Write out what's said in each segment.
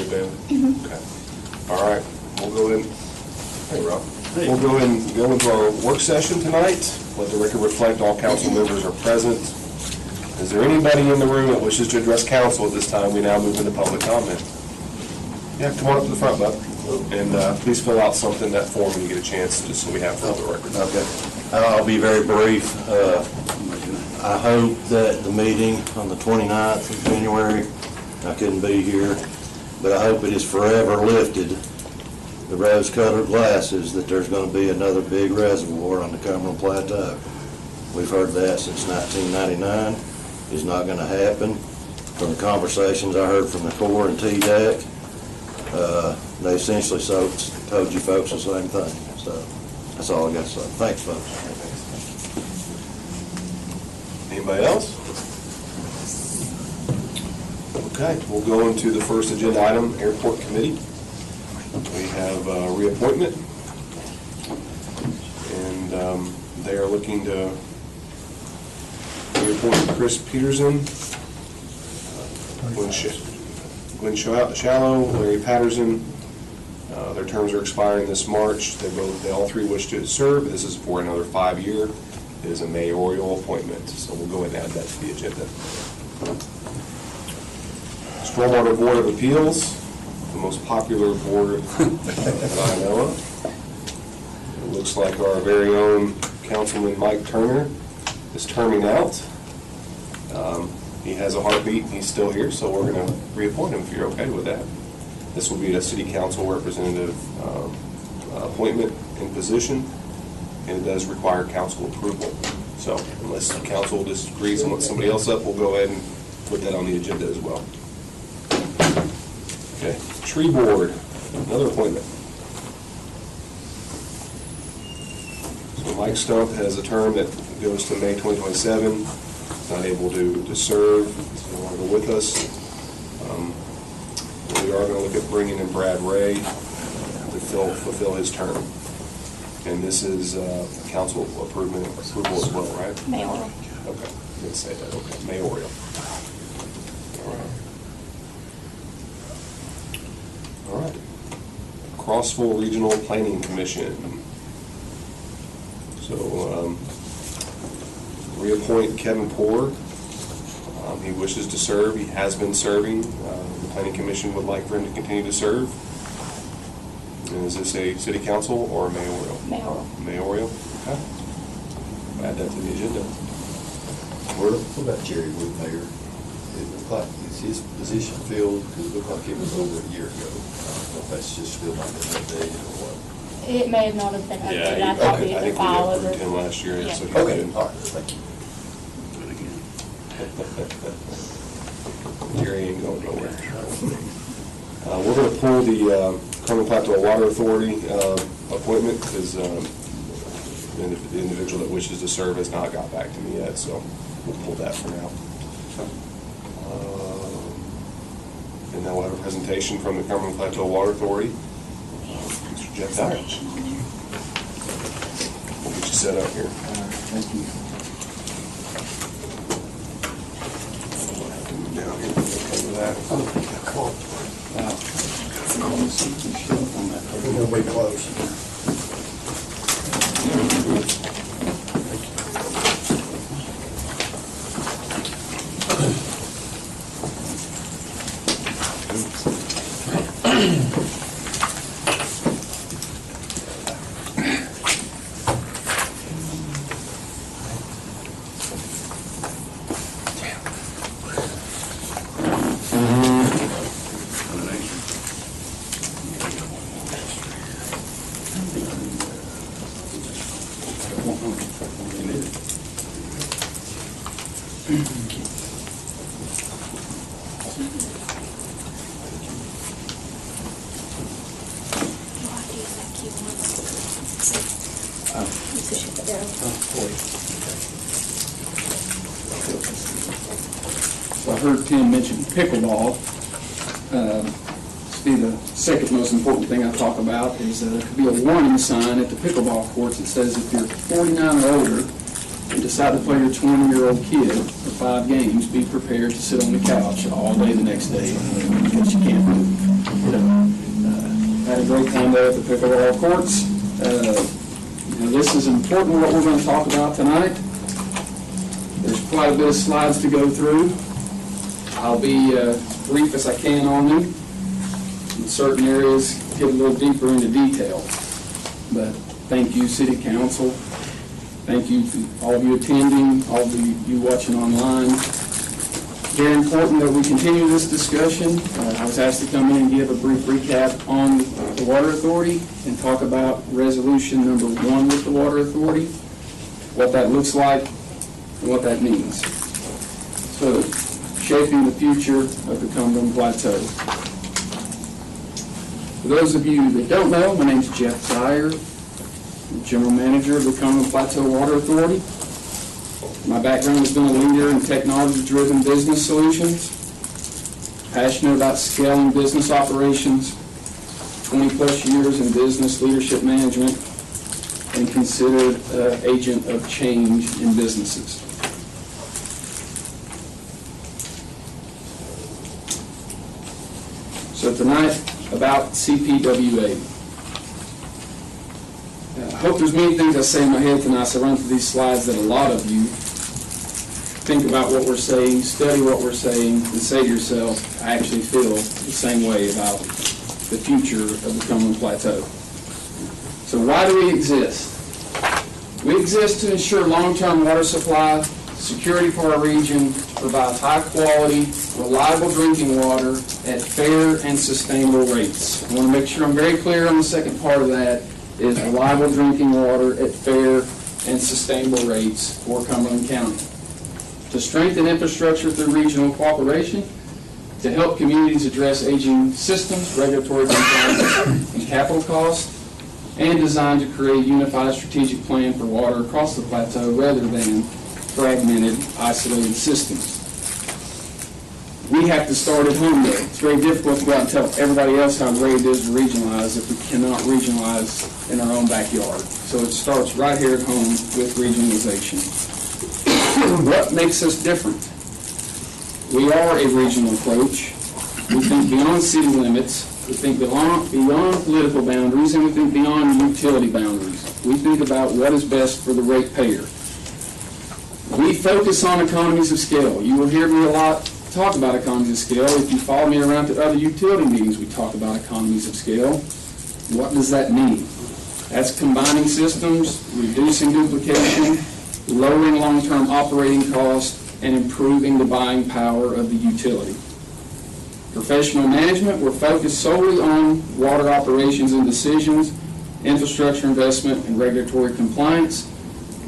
right, Bailey? Okay. All right, we'll go in. Hey, Rob. Hey. We'll go into our work session tonight. Let the record reflect all council members are present. Is there anybody in the room that wishes to address council at this time? We now move into public comment. Yeah, come on up to the front, bud. And please fill out something, that form, when you get a chance, just so we have for the record. Okay. I'll be very brief. I hope that the meeting on the 29th of January, I couldn't be here, but I hope it is forever lifted, the rose-colored glasses, that there's going to be another big reservoir on the Cumberland Plateau. We've heard that since 1999. It's not going to happen. From the conversations I heard from the Corps and TDEC, they essentially told you folks the same thing. So that's all I got to say. Thanks, folks. Anybody else? Okay, we'll go into the first agenda item, Airport Committee. We have a reappointment, and they are looking to reappoint Chris Peterson, Glenn Shallow, Larry Patterson. Their terms are expiring this March. They all three wish to serve. This is for another 5-year. It is a mayoral appointment, so we'll go ahead and add that to the agenda. Stormwater Board of Appeals, the most popular board that I know of. It looks like our very own Councilman Mike Turner is terming out. He has a heartbeat and he's still here, so we're going to reappoint him if you're okay with that. This will be a city council representative appointment and position, and it does require council approval. So unless the council disagrees and wants somebody else up, we'll go ahead and put that on the agenda as well. Okay, Tree Board, another appointment. So Mike Stump has a term that goes to May 2027. He's not able to serve. He's no longer with us. We are going to look at bringing in Brad Ray to fulfill his term. And this is council approval as well, right? Mayoral. Okay, let's say that. Okay, mayoral. All right. Crossville Regional Planning Commission. So reappoint Kevin Poor. He wishes to serve. He has been serving. The Planning Commission would like for him to continue to serve. And is this a city council or mayoral? Mayoral. Mayoral. Okay. Add that to the agenda. What about Jerry Wood, Mayor? It looked like, is his position filled? Because it looked like it was over a year ago. I don't know if that's just still not been updated or what. It may have not have been updated. Yeah, I thought we I had think to file we over. approved him last year. Yeah. So he's Okay, good. all right, thank you. Jerry ain't going nowhere. We're going to pull the Cumberland Plateau Water Authority appointment because the individual that wishes to serve has not got back to me yet, so we'll pull that for now. And then we'll have a presentation from the Cumberland Plateau Water Authority. Mr. Jeff Dyer. We'll get you set up here. Thank you. Down here. Over that. We'll be close. So I heard Tim mention pickleball. Be the second most important thing I talk about is there could be a warning sign at the pickleball courts that says if you're 49 or older and decide to play your 20-year-old kid for 5 games, be prepared to sit on the couch all day the next day because you can't move. Had a great time there at the pickleball courts. This is important, what we're going to talk about tonight. There's quite a bit of slides to go through. I'll be brief as I can on them. In certain areas, get a little deeper into detail. But thank you, City Council. Thank you to all of you attending, all of you watching online. Very important that we continue this discussion. I was asked to come in and give a brief recap on the Water Authority and talk about resolution number 1 with the Water Authority, what that looks like, and what that means. So, shaping the future of the Cumberland Plateau. For those of you that don't know, my name is Jeff Zyer, General Manager of the Cumberland Plateau Water Authority. My background has been a leader in technology-driven business solutions, passionate about scaling business operations, 20-plus years in business leadership management, and considered an agent of change in businesses. So tonight, about CPWA. I hope there's many things I say in my head tonight, so I run through these slides that a lot of you think about what we're saying, study what we're saying, and say to yourself, I actually feel the same way about the future of the Cumberland Plateau. So why do we exist? We exist to ensure long-term water supply, security for our region, provide high-quality, reliable drinking water at fair and sustainable rates. I want to make sure I'm very clear on the second part of that, is reliable drinking water at fair and sustainable rates for Cumberland County. To strengthen infrastructure through regional cooperation, to help communities address aging systems, regulatory compliance, and capital costs, and designed to create a unified strategic plan for water across the plateau rather than fragmented, isolated systems. We have to start at home though. It's very difficult to go out and tell everybody else how great it is to regionalize if we cannot regionalize in our own backyard. So it starts right here at home with regionalization. What makes us different? We are a regional approach. We think beyond city limits. We think beyond political boundaries, and we think beyond utility boundaries. We think about what is best for the ratepayer. We focus on economies of scale. You will hear me a lot talk about economies of scale. If you follow me around to other utility meetings, we talk about economies of scale. What does that mean? That's combining systems, reducing duplication, lowering long-term operating costs, and improving the buying power of the utility. Professional management, we're focused solely on water operations and decisions, infrastructure investment, and regulatory compliance,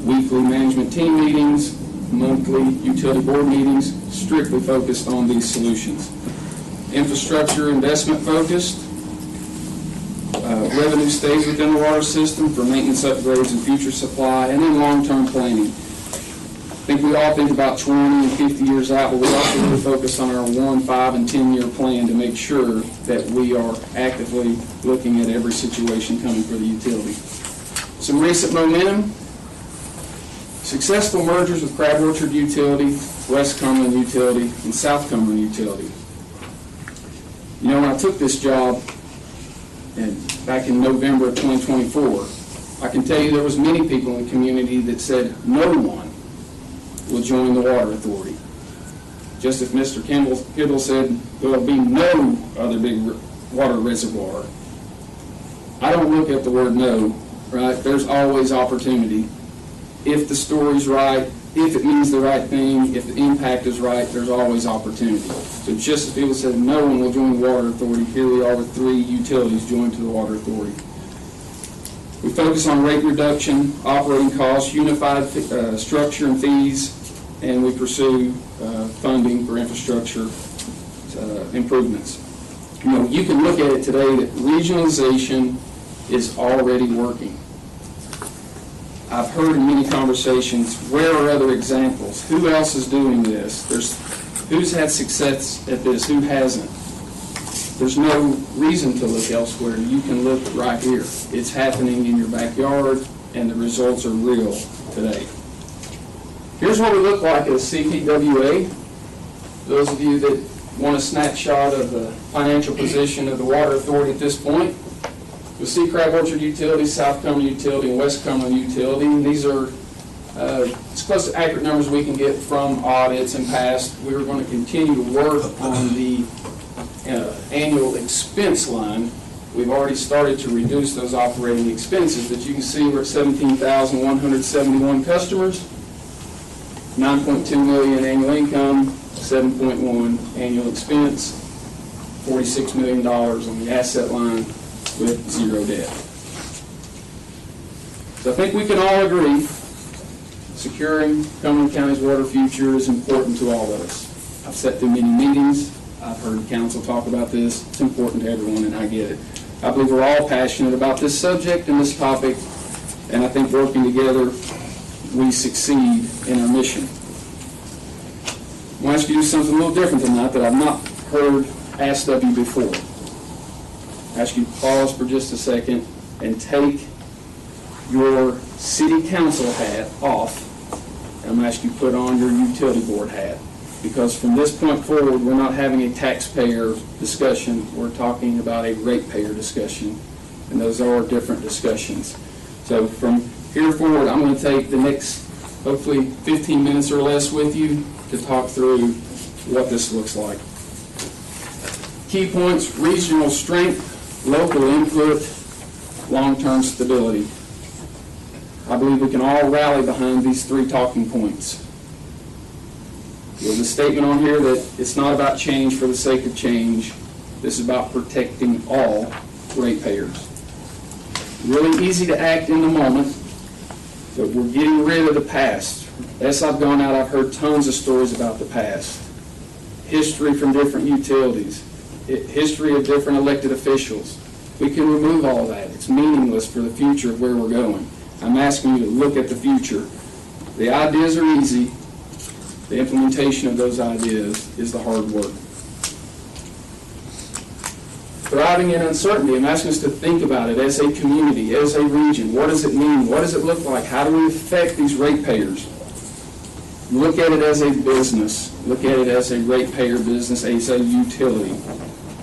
weekly management team meetings, monthly utility board meetings, strictly focused on these solutions. Infrastructure investment focused, revenue stays within the water system for maintenance upgrades and future supply, and then long-term planning. I think we all think about 20 and 50 years out, but we also really focus on our 1, 5, and 10-year plan to make sure that we are actively looking at every situation coming for the utility. Some recent momentum. Successful mergers with Crab Orchard Utility, West Cumberland Utility, and South Cumberland Utility. You know, when I took this job back in November of 2024, I can tell you there was many people in the community that said no one will join the Water Authority. Just as Mr. Kittle said, there will be no other big water reservoir. I don't look at the word no, right? There's always opportunity. If the story's right, if it means the right thing, if the impact is right, there's always opportunity. So just as people said no one will join the Water Authority, here we are with 3 utilities joined to the Water Authority. We focus on rate reduction, operating costs, unified structure and fees, and we pursue funding for infrastructure improvements. You know, you can look at it today that regionalization is already working. I've heard in many conversations, where are other examples? Who else is doing this? Who's had success at this? Who hasn't? There's no reason to look elsewhere. You can look right here. It's happening in your backyard, and the results are real today. Here's what we look like as CPWA. Those of you that want a snapshot of the financial position of the Water Authority at this point. You'll see Crab Orchard Utility, South Cumberland Utility, and West Cumberland Utility. And these are as close to accurate numbers we can get from audits and past. We're going to continue to work on the annual expense line. We've already started to reduce those operating expenses, but you can see we're at 17,171 customers, 9.2 million annual income, 7.1 annual expense, $46 million on the asset line with 0 debt. So I think we can all agree securing Cumberland County's water future is important to all of us. I've sat through many meetings. I've heard council talk about this. It's important to everyone, and I get it. I believe we're all passionate about this subject and this topic, and I think working together, we succeed in our mission. I want to ask you to do something a little different than that I've not heard asked of you before. I ask you to pause for just a second and take your city council hat off. I'm going to ask you to put on your utility board hat. Because from this point forward, we're not having a taxpayer discussion. We're talking about a ratepayer discussion. And those are different discussions. So from here forward, I'm going to take the next, hopefully, 15 minutes or less with you to talk through what this looks like. Key points: regional strength, local input, long-term stability. I believe we can all rally behind these 3 talking points. There's a statement on here that it's not about change for the sake of change. This is about protecting all ratepayers. Really easy to act in the moment, but we're getting rid of the past. As I've gone out, I've heard tons of stories about the past. History from different utilities, history of different elected officials. We can remove all that. It's meaningless for the future of where we're going. I'm asking you to look at the future. The ideas are easy. The implementation of those ideas is the hard work. Thriving in uncertainty, I'm asking us to think about it as a community, as a region. What does it mean? What does it look like? How do we affect these ratepayers? Look at it as a business. Look at it as a ratepayer business, as a utility,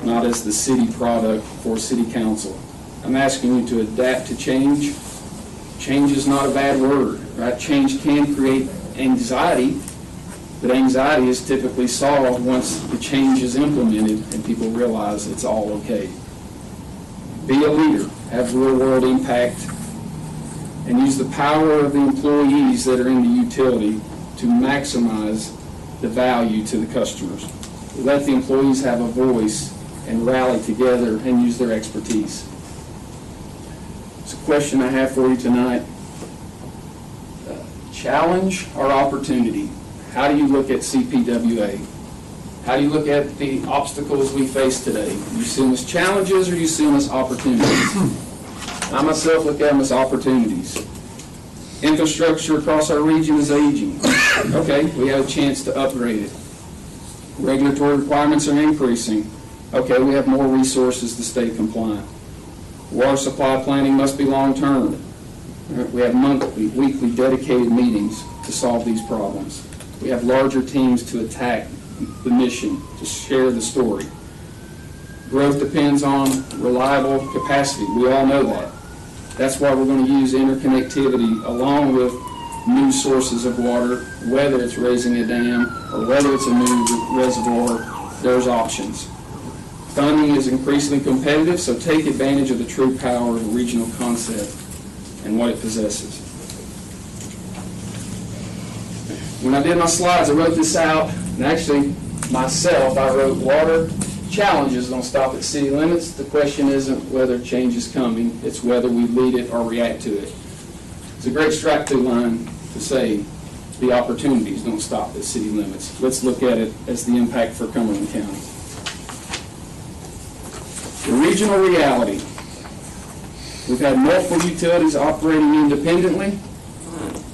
not as the city product for city council. I'm asking you to adapt to change. Change is not a bad word, right? Change can create anxiety, but anxiety is typically solved once the change is implemented and people realize it's all okay. Be a leader, have real-world impact, and use the power of the employees that are in the utility to maximize the value to the customers. Let the employees have a voice and rally together and use their expertise. It's a question I have for you tonight. Challenge or opportunity? How do you look at CPWA? How do you look at the obstacles we face today? Do you see them as challenges or do you see them as opportunities? I myself look at them as opportunities. Infrastructure across our region is aging. Okay, we have a chance to upgrade it. Regulatory requirements are increasing. Okay, we have more resources to stay compliant. Water supply planning must be long-term. We have monthly, weekly dedicated meetings to solve these problems. We have larger teams to attack the mission, to share the story. Growth depends on reliable capacity. We all know that. That's why we're going to use interconnectivity along with new sources of water, whether it's raising a dam or whether it's a new reservoir. There's options. Funding is increasingly competitive, so take advantage of the true power of a regional concept and what it possesses. When I did my slides, I wrote this out, and actually, myself, I wrote water challenges don't stop at city limits. The question isn't whether change is coming, it's whether we lead it or react to it. It's a great strike-through line to say the opportunities don't stop at city limits. Let's look at it as the impact for Cumberland County. The regional reality. We've had multiple utilities operating independently.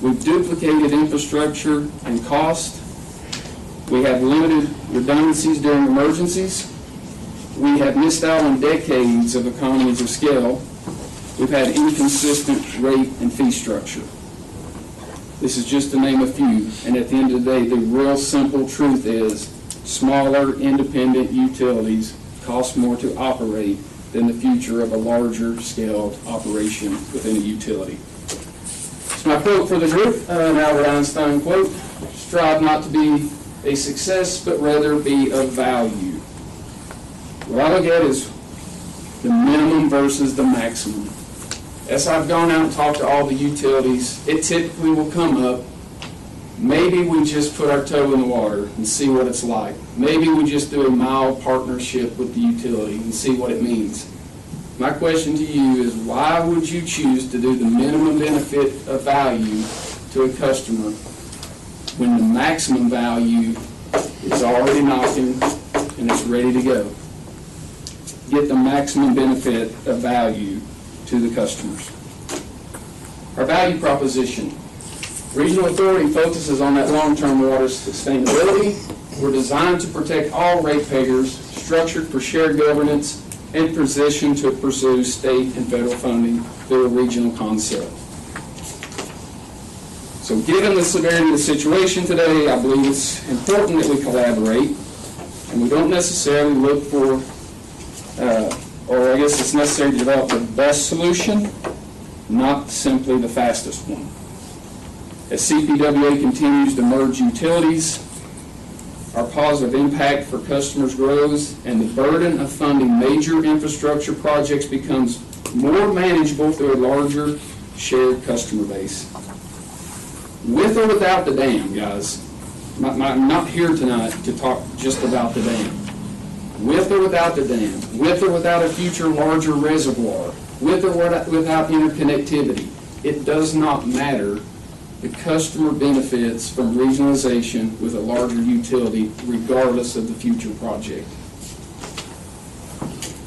We've duplicated infrastructure and cost. We have limited redundancies during emergencies. We have missed out on decades of economies of scale. We've had inconsistent rate and fee structure. This is just to name a few, and at the end of the day, the real simple truth is smaller, independent utilities cost more to operate than the future of a larger scaled operation within a utility. So my quote for the group, an Albert Einstein quote: strive not to be a success, but rather be of value. What I look at is the minimum versus the maximum. As I've gone out and talked to all the utilities, it typically will come up, maybe we just put our toe in the water and see what it's like. Maybe we just do a mild partnership with the utility and see what it means. My question to you is, why would you choose to do the minimum benefit of value to a customer when the maximum value is already knocking and it's ready to go? Get the maximum benefit of value to the customers. Our value proposition. Regional authority focuses on that long-term water sustainability. We're designed to protect all ratepayers, structured for shared governance, and positioned to pursue state and federal funding through a regional concept. So given the severity of the situation today, I believe it's important that we collaborate, and we don't necessarily look for, or I guess it's necessary to develop the best solution, not simply the fastest one. As CPWA continues to merge utilities, our positive impact for customers grows, and the burden of funding major infrastructure projects becomes more manageable through a larger shared customer base. With or without the dam, guys, I'm not here tonight to talk just about the dam. With or without the dam, with or without a future larger reservoir, with or without interconnectivity, it does not matter. The customer benefits from regionalization with a larger utility regardless of the future project.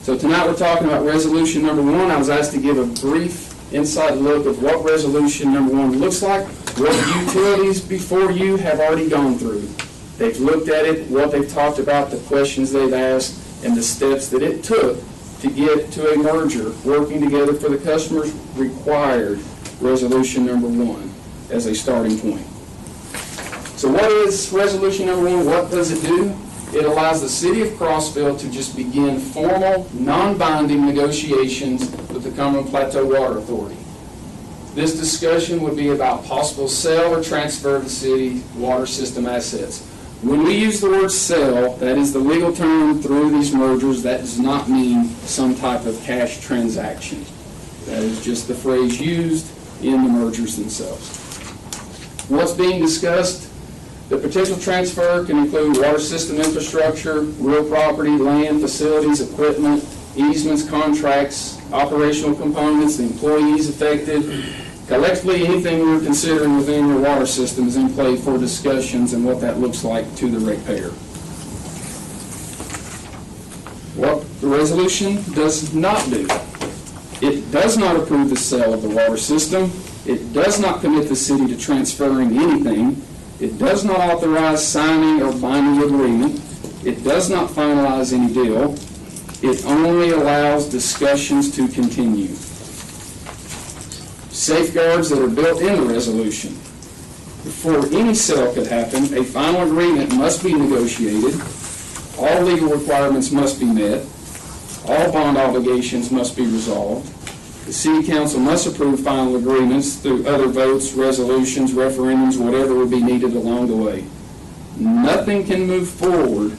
So tonight we're talking about resolution number 1. I was asked to give a brief inside look of what resolution number 1 looks like, what utilities before you have already gone through. They've looked at it, what they've talked about, the questions they've asked, and the steps that it took to get to a merger, working together for the customers, required resolution number 1 as a starting point. So what is resolution number 1? What does it do? It allows the city of Crossville to just begin formal, non-binding negotiations with the Cumberland Plateau Water Authority. This discussion would be about possible sale or transfer of the city water system assets. When we use the word sell, that is the legal term through these mergers. That does not mean some type of cash transaction. That is just the phrase used in the mergers themselves. What's being discussed? The potential transfer can include water system infrastructure, real property, land, facilities, equipment, easements, contracts, operational components, the employees affected. Collectively, anything we're considering within your water system is in play for discussions and what that looks like to the ratepayer. What the resolution does not do. It does not approve the sale of the water system. It does not commit the city to transferring anything. It does not authorize signing or binding agreement. It does not finalize any deal. It only allows discussions to continue. Safeguards that are built in the resolution. Before any sale could happen, a final agreement must be negotiated. All legal requirements must be met. All bond obligations must be resolved. The City Council must approve final agreements through other votes, resolutions, referendums, whatever would be needed along the way. Nothing can move forward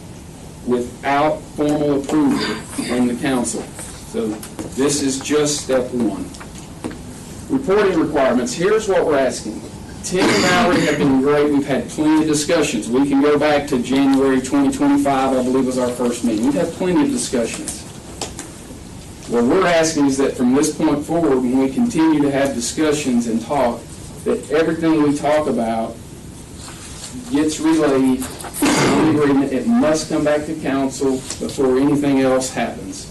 without formal approval from the Council. So this is just step 1. Reporting requirements. Here's what we're asking. Tim and Valerie have been great. We've had plenty of discussions. We can go back to January 2025, I believe was our first meeting. We've had plenty of discussions. What we're asking is that from this point forward, when we continue to have discussions and talk, that everything we talk about gets relayed on the agreement. It must come back to council before anything else happens.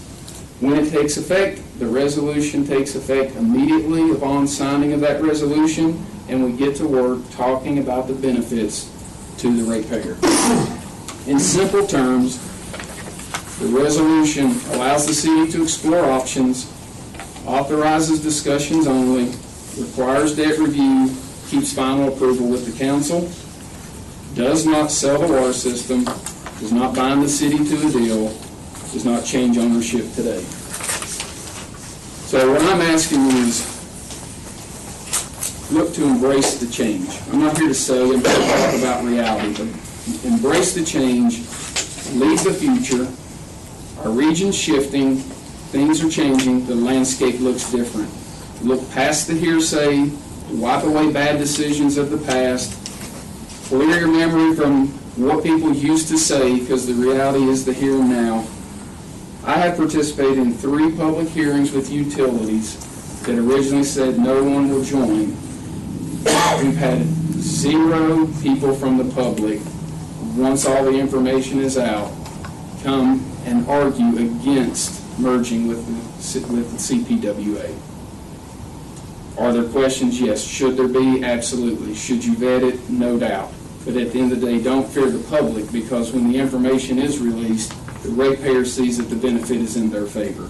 When it takes effect, the resolution takes effect immediately upon signing of that resolution, and we get to work talking about the benefits to the ratepayer. In simple terms, the resolution allows the city to explore options, authorizes discussions only, requires debt review, keeps final approval with the council, does not sell the water system, does not bind the city to a deal, does not change ownership today. So what I'm asking you is, look to embrace the change. I'm not here to say, I'm here to talk about reality, but embrace the change, lead the future. Our region's shifting, things are changing, the landscape looks different. Look past the hearsay, wipe away bad decisions of the past, clear your memory from what people used to say, because the reality is the here and now. I have participated in 3 public hearings with utilities that originally said no one will join. We've had 0 people from the public, once all the information is out, come and argue against merging with the CPWA. Are there questions? Yes. Should there be? Absolutely. Should you vet it? No doubt. But at the end of the day, don't fear the public, because when the information is released, the ratepayer sees that the benefit is in their favor.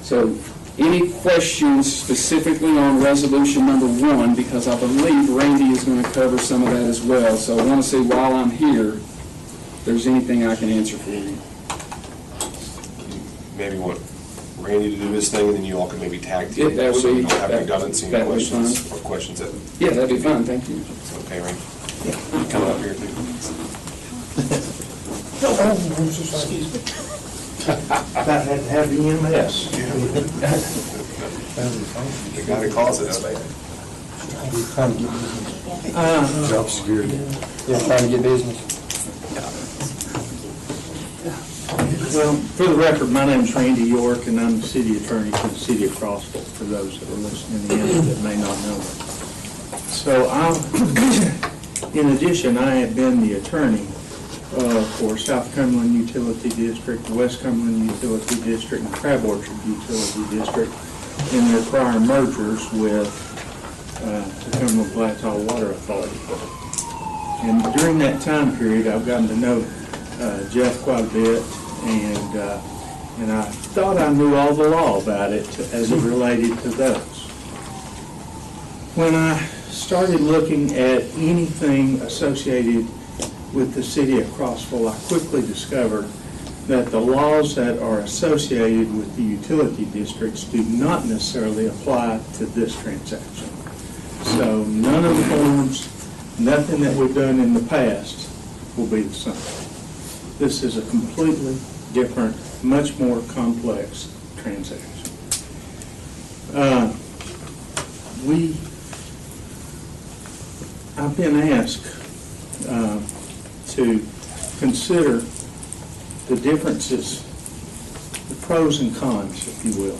So, any questions specifically on resolution number 1, because I believe Randy is going to cover some of that as well. So I want to see, while I'm here, if there's anything I can answer for you. Maybe want Randy to do his thing, and then you all can maybe tag team. Yeah, that would so be- you don't have any redundancy that would be questions fine. or questions that, Yeah, that'd be fine. Thank you. okay, Randy? You coming up here too? About had to have the EMS. The guy that calls it, Job security. Yeah, trying to get business. Well, for the record, my name's Randy York, and I'm the city attorney for the city of Crossville, for those that are listening in that may not know me. So in addition, I have been the attorney for South Cumberland Utility District, West Cumberland Utility District, and Crab Orchard Utility District in their prior mergers with the Cumberland Plateau Water Authority. And during that time period, I've gotten to know Jeff quite a bit, and I thought I knew all the law about it as it related to those. When I started looking at anything associated with the city of Crossville, I quickly discovered that the laws that are associated with the utility districts do not necessarily apply to this transaction. So none of the forms, nothing that we've done in the past will be the same. This is a completely different, much more complex transaction. I've been asked to consider the differences, the pros and cons, if you will,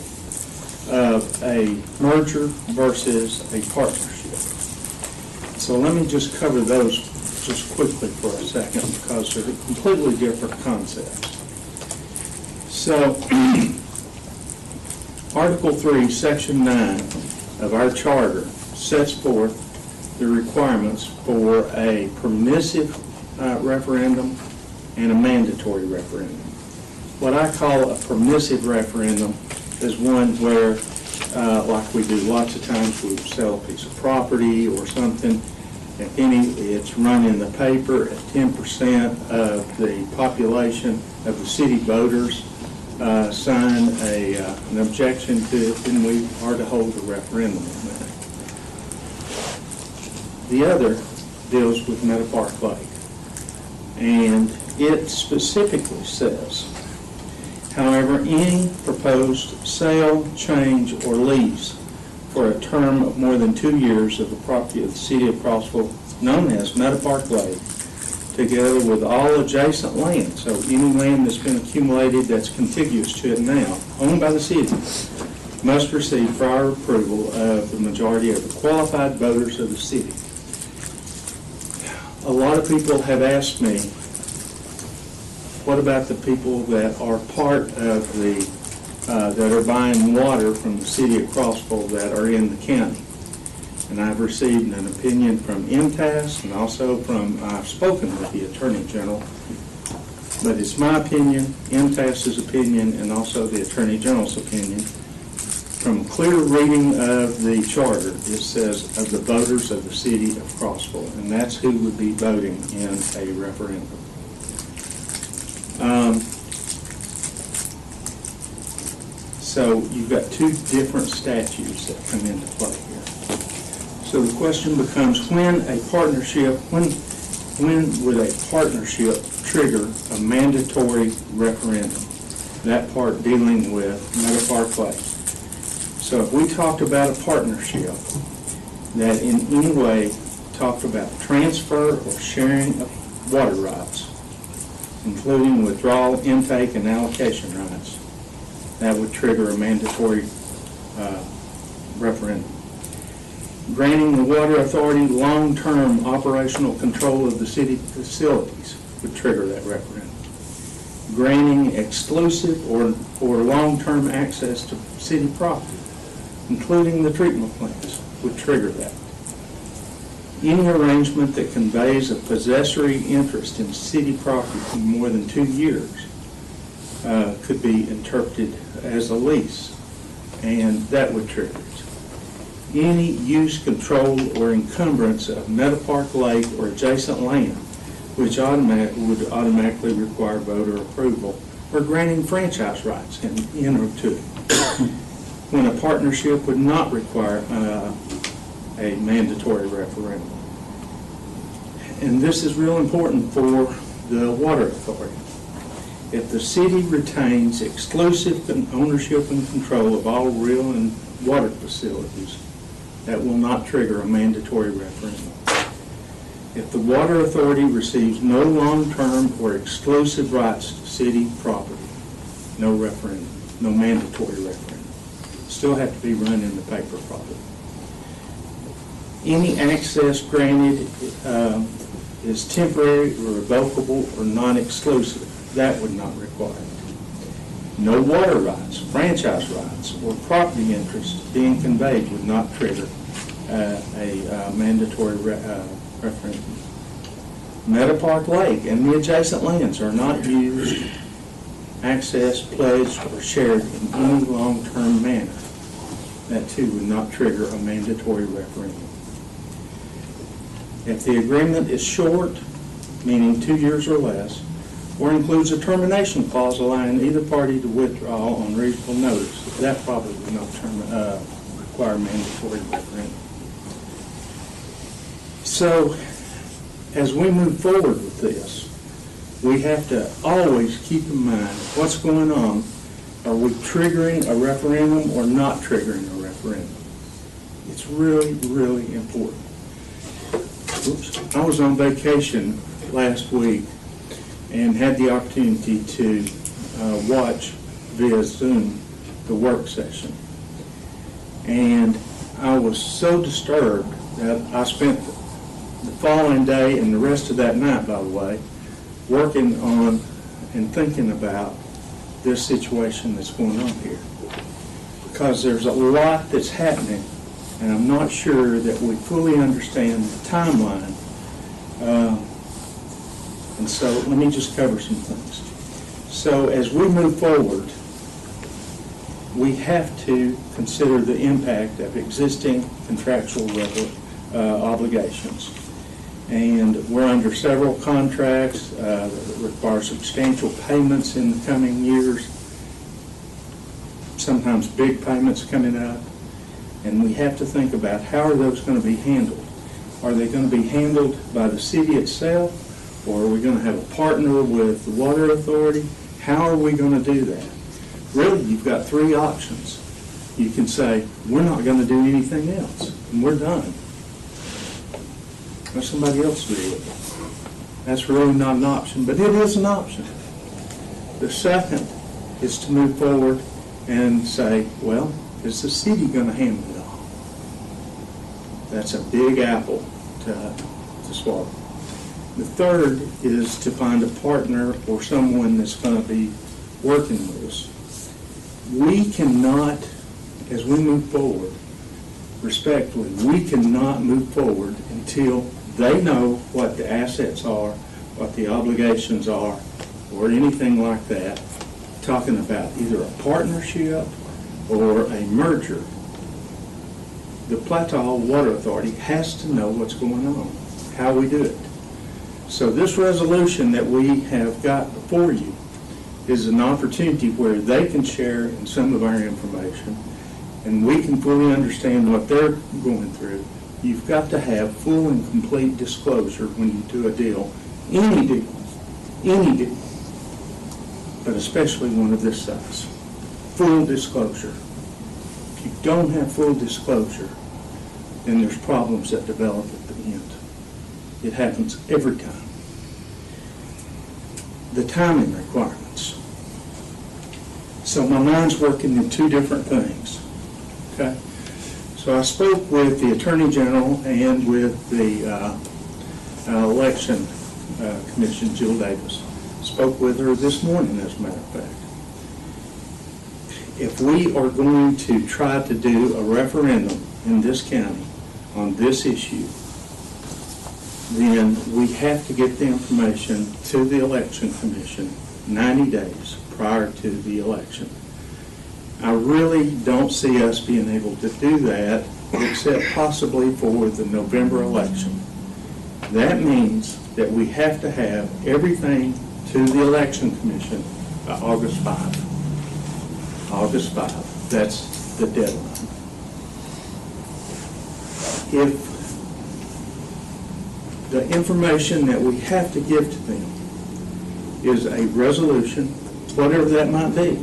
of a merger versus a partnership. So let me just cover those just quickly for a second, because they're completely different concepts. So, Article 3, Section 9 of our charter sets forth the requirements for a permissive referendum and a mandatory referendum. What I call a permissive referendum is one where, like we do lots of times, we sell a piece of property or something. If any, it's run in the paper at 10% of the population of the city voters sign an objection to it, then we are to hold a referendum on that. The other deals with Meadow Park Lake, and it specifically says, however, any proposed sale, change, or lease for a term of more than 2 years of the property of the city of Crossville, known as Meadow Park Lake, together with all adjacent land, so any land that's been accumulated that's contiguous to it now, owned by the city, must receive prior approval of the majority of the qualified voters of the city. A lot of people have asked me, what about the people that are part of the that are buying water from the city of Crossville that are in the county? And I've received an opinion from MTAS, and also I've spoken with the Attorney General, but it's my opinion, MTAS's opinion, and also the Attorney General's opinion, from clear reading of the charter, it says of the voters of the city of Crossville, and that's who would be voting in a referendum. So you've got two different statutes that come into play here. So the question becomes, when would a partnership trigger a mandatory referendum? That part dealing with Meadow Park Lake. So if we talked about a partnership that in any way talked about transfer or sharing of water rights, including withdrawal, intake, and allocation rights, that would trigger a mandatory referendum. Granting the water authority long-term operational control of the city facilities would trigger that referendum. Granting exclusive or long-term access to city property, including the treatment plants, would trigger that. Any arrangement that conveys a possessory interest in city property for more than 2 years could be interpreted as a lease, and that would trigger it. Any use, control, or encumbrance of Meadow Park Lake or adjacent land, which would automatically require voter approval, or granting franchise rights in or to it, when a partnership would not require a mandatory referendum. And this is real important for the water authority. If the city retains exclusive ownership and control of all real and water facilities, that will not trigger a mandatory referendum. If the water authority receives no long-term or exclusive rights to city property, no referendum, no mandatory referendum. Still have to be run in the paper probably. Any access granted is temporary or revocable or non-exclusive. That would not require it. No water rights, franchise rights, or property interests being conveyed would not trigger a mandatory referendum. Meadow Park Lake and the adjacent lands are not used, accessed, pledged, or shared in any long-term manner. That too would not trigger a mandatory referendum. If the agreement is short, meaning 2 years or less, or includes a termination clause allowing either party to withdraw on reasonable notice, that probably would not require a mandatory referendum. So, as we move forward with this, we have to always keep in mind what's going on. Are we triggering a referendum or not triggering a referendum? It's really, really important. Oops. I was on vacation last week and had the opportunity to watch via Zoom the work session. And I was so disturbed that I spent the following day and the rest of that night, by the way, working on and thinking about this situation that's going on here. Because there's a lot that's happening, and I'm not sure that we fully understand the timeline. And so let me just cover some things. So as we move forward, we have to consider the impact of existing contractual obligations. And we're under several contracts that require substantial payments in the coming years, sometimes big payments coming up. And we have to think about how are those going to be handled. Are they going to be handled by the city itself, or are we going to have a partner with the water authority? How are we going to do that? Really, you've got three options. You can say, we're not going to do anything else, and we're done. Let somebody else do it. That's really not an option, but it is an option. The second is to move forward and say, well, is the city going to handle it all? That's a big apple to swallow. The third is to find a partner or someone that's going to be working with us. We cannot, as we move forward, respectfully, we cannot move forward until they know what the assets are, what the obligations are, or anything like that, talking about either a partnership or a merger, the Plateau Water Authority has to know what's going on, how we do it. So this resolution that we have got before you is an opportunity where they can share in some of our information, and we can fully understand what they're going through. You've got to have full and complete disclosure when you do a deal, any deal, but especially one of this size. Full disclosure. If you don't have full disclosure, then there's problems that develop at the end. It happens every time. The timing requirements. So my mind's working in two different things, okay? So I spoke with the Attorney General and with the Election Commission, Jill Davis. Spoke with her this morning, as a matter of fact. If we are going to try to do a referendum in this county on this issue, then we have to get the information to the Election Commission 90 days prior to the election. I really don't see us being able to do that except possibly for the November election. That means that to have everything to the Election Commission by August 5. August 5, that's the deadline. If the information that we have to give to them is a resolution, whatever that might be,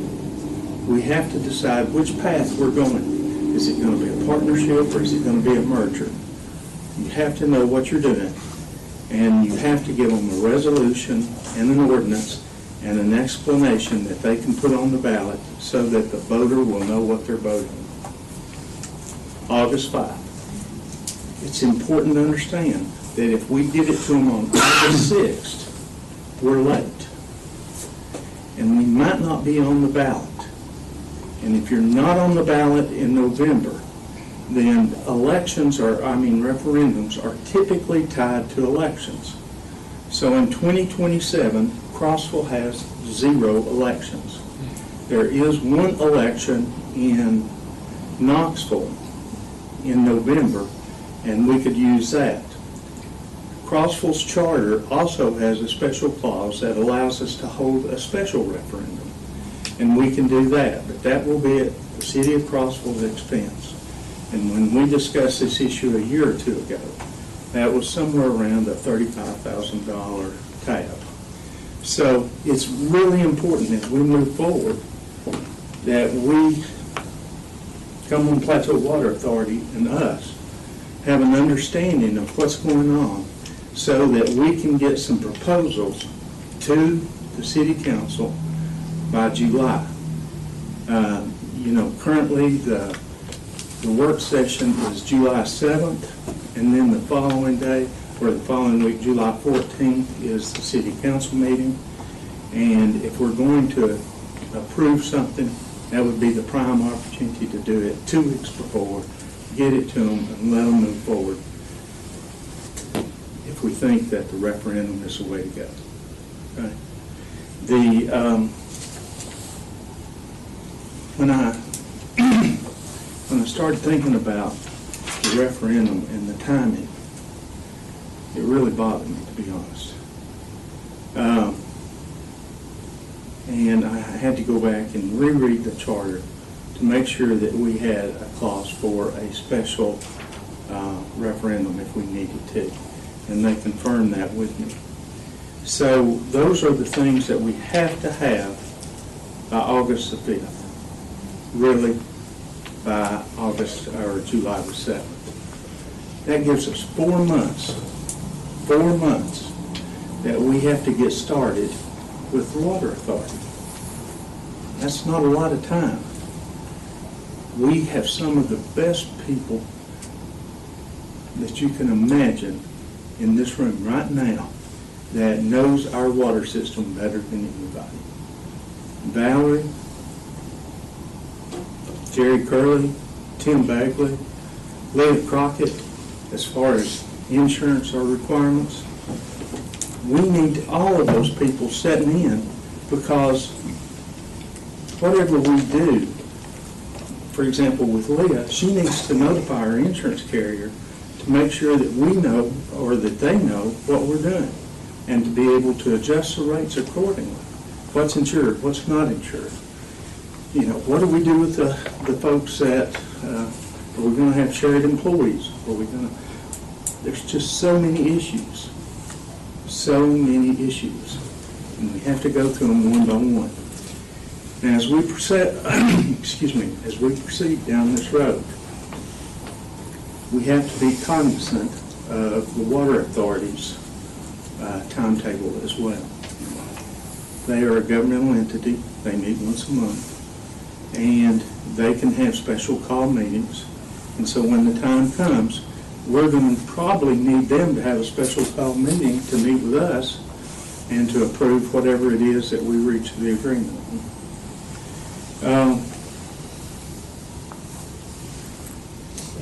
we have to decide which path we're going. Is it going to be a partnership or is it going to be a merger? You have to know what you're doing, and you have to give them a resolution and an ordinance and an explanation that they can put on the ballot so that the voter will know what they're voting. August 5. It's important to understand that if we get it to them on August 6th, we're late. And we might not be on the ballot. And if you're not on the ballot in November, then referendums are typically tied to elections. So in 2027, Crossville has 0 elections. There is one election in Knoxville in November, and we could use that. Crossville's charter also has a special clause that allows us to hold a special referendum, and we can do that, but that will be at the City of Crossville's expense. And when we discussed this issue a year or two ago, that was somewhere around a $35,000 tab. So it's really important as we move forward that we, Cumberland Plateau Water Authority and us, have an understanding of what's going on so that we can get some proposals to the City Council by July. Currently the work session is July 7th, and then the following day, or the following week, July 14th, is the City Council meeting. And if we're going to approve something, that would be the prime opportunity to do it 2 weeks before, get it to them, and let them move forward if we think that the referendum is the way to go. Okay? When I started thinking about the referendum and the timing, it really bothered me, to be honest. And I had to go back and reread the charter to make sure that we had a clause for a special referendum if we needed to. And they confirmed that with me. So those are the things that we have to have by August the 5th. Really, by August or July the 7th. That gives us 4 months that we have to get started with the Water Authority. That's not a lot of time. We have some of the best people that you can imagine in this room right now that knows our water system better than anybody. Valerie, Jerry Curley, Tim Bagley, Leah Crockett, as far as insurance or requirements. We need all of those people sitting in, because whatever we do, for example, with Leah, she needs to notify our insurance carrier to make sure that we know, or that they know, what we're doing, and to be able to adjust the rates accordingly. What's insured, what's not insured. You know, what do we do with the folks that, are we gonna have shared employees? Are we gonna, there's just so many issues. So many issues. And we have to go through them one by one. And as we proceed, as we proceed down this road, we have to be cognizant of the water authority's timetable as well. They are a governmental entity. They meet once a month, and they can have special call meetings. And so when the time comes, we're going to probably need them to have a special call meeting to meet with us and to approve whatever it is that we reach the agreement. And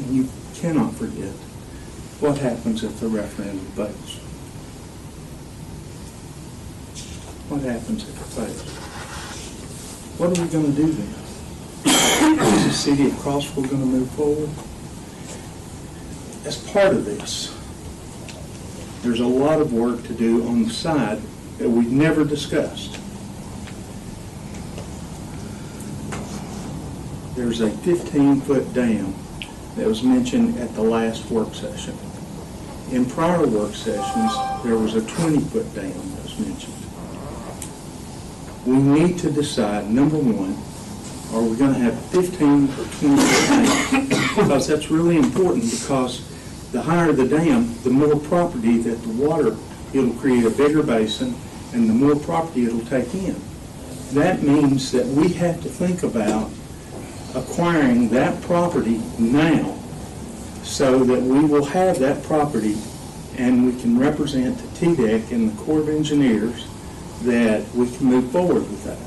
you cannot forget what happens if the referendum fails. What happens if it fails? What are we going to do then? Is the city of Crossville going to move forward? As part of this, there's a lot of work to do on the side that we've never discussed. There's a 15-foot dam that was mentioned at the last work session. In prior work sessions, there was a 20-foot dam that was mentioned. We need to decide, number one, are we going to have 15 or 20-foot dam? Because that's really important, because the higher the dam, the more property that the water, it'll create a bigger basin, and the more property it'll take in. That means that we have to think about acquiring that property now so that we will have that property and we can represent to TDEC and the Corps of Engineers that we can move forward with that.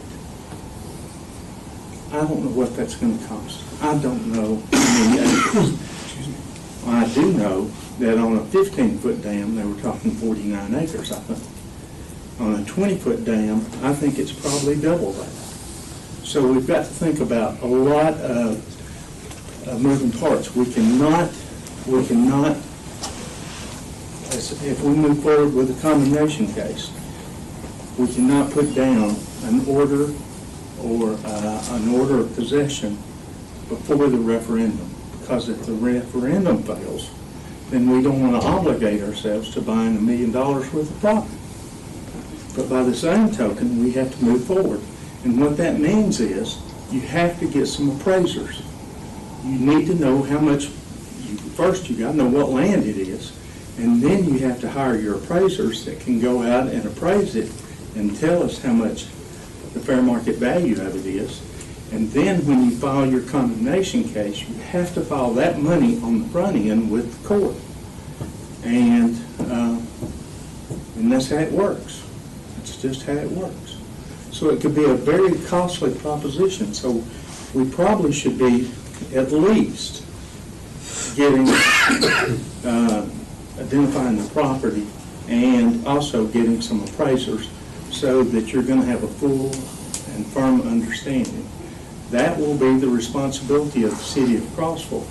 I don't know what that's going to cost. I don't know how many acres. I do know that on a 15-foot dam, they were talking 49 acres, I think. On a 20-foot dam, I think it's probably double that. So we've got to think about a lot of moving parts. We cannot, if we move forward with a condemnation case, we cannot put down an order or an order of possession before the referendum. Because if the referendum fails, then we don't want to obligate ourselves to buying $1 million worth of property. But by the same token, we have to move forward. And what that means is you have to get some appraisers. You need to know how much, first you got to know what land it is, and then you have to hire your appraisers that can go out and appraise it and tell us how much the fair market value of it is. And then when you file your condemnation case, you have to file that money on the front end with the court. And that's how it works. It's just how it works. So it could be a very costly proposition. So we probably should be at least getting, identifying the property and also getting some appraisers so that you're going to have a full and firm understanding. That will be the responsibility of the city of Crossville.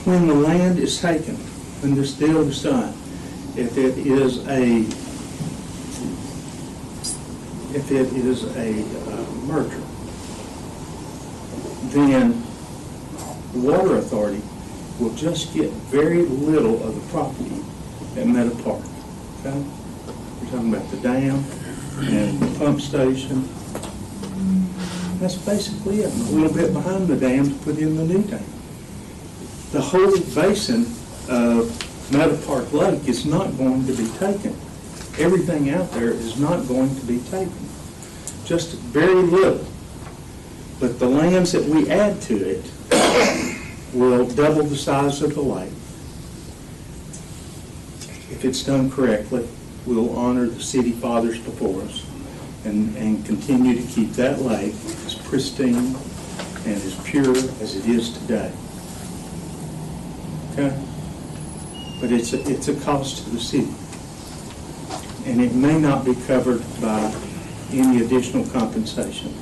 When the land is taken, when this deal is done, if it is a merger, then the Water Authority will just get very little of the property at Meadow Park. Okay? We're talking about the dam and the pump station. That's basically it. A little bit behind the dam to put in the new dam. The whole basin of Meadow Park Lake is not going to be taken. Everything out there is not going to be taken. Just very little. But the lands that we add to it will double the size of the lake. If it's done correctly, we'll honor the city fathers before us and continue to keep that lake as pristine and as pure as it is today. Okay? But it's a cost to the city. And it may not be covered by any additional compensation.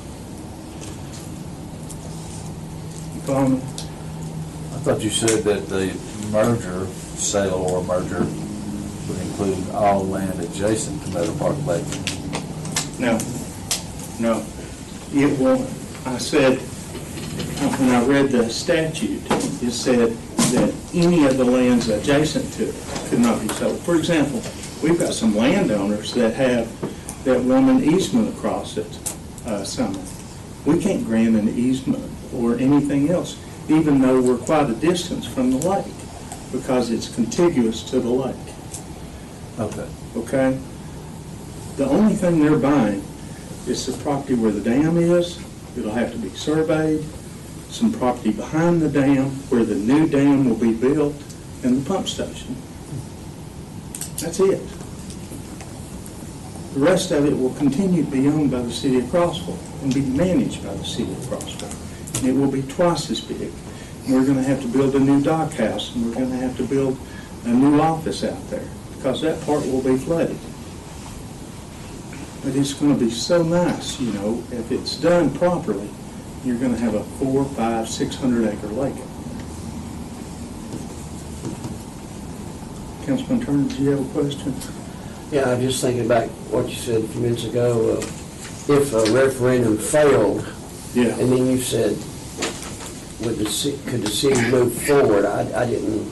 Bona? I thought you said that the merger, sale or merger, would include all land adjacent to Meadow Park Lake. No, no. It will, I said, when I read the statute, it said that any of the lands adjacent to it could not be sold. For example, we've got some landowners that want an easement across it, somewhere. We can't grant an easement or anything else, even though we're quite a distance from the lake, because it's contiguous to the lake. Okay. Okay? The only thing they're buying is the property where the dam is. It'll have to be surveyed. Some property behind the dam where the new dam will be built, and the pump station. That's it. The rest of it will continue to be owned by the city of Crossville and be managed by the city of Crossville. And it will be twice as big. And we're going to have to build a new dock house, and we're going to have to build a new office out there, because that part will be flooded. But it's going to be so nice, you know, if it's done properly, you're going to have a 400, 500, 600 acre lake. Councilman Turner, do you have a question? Yeah, I'm just thinking back what you said a few minutes ago. If a referendum failed, Yeah. and then you said, could the city move forward? I didn't,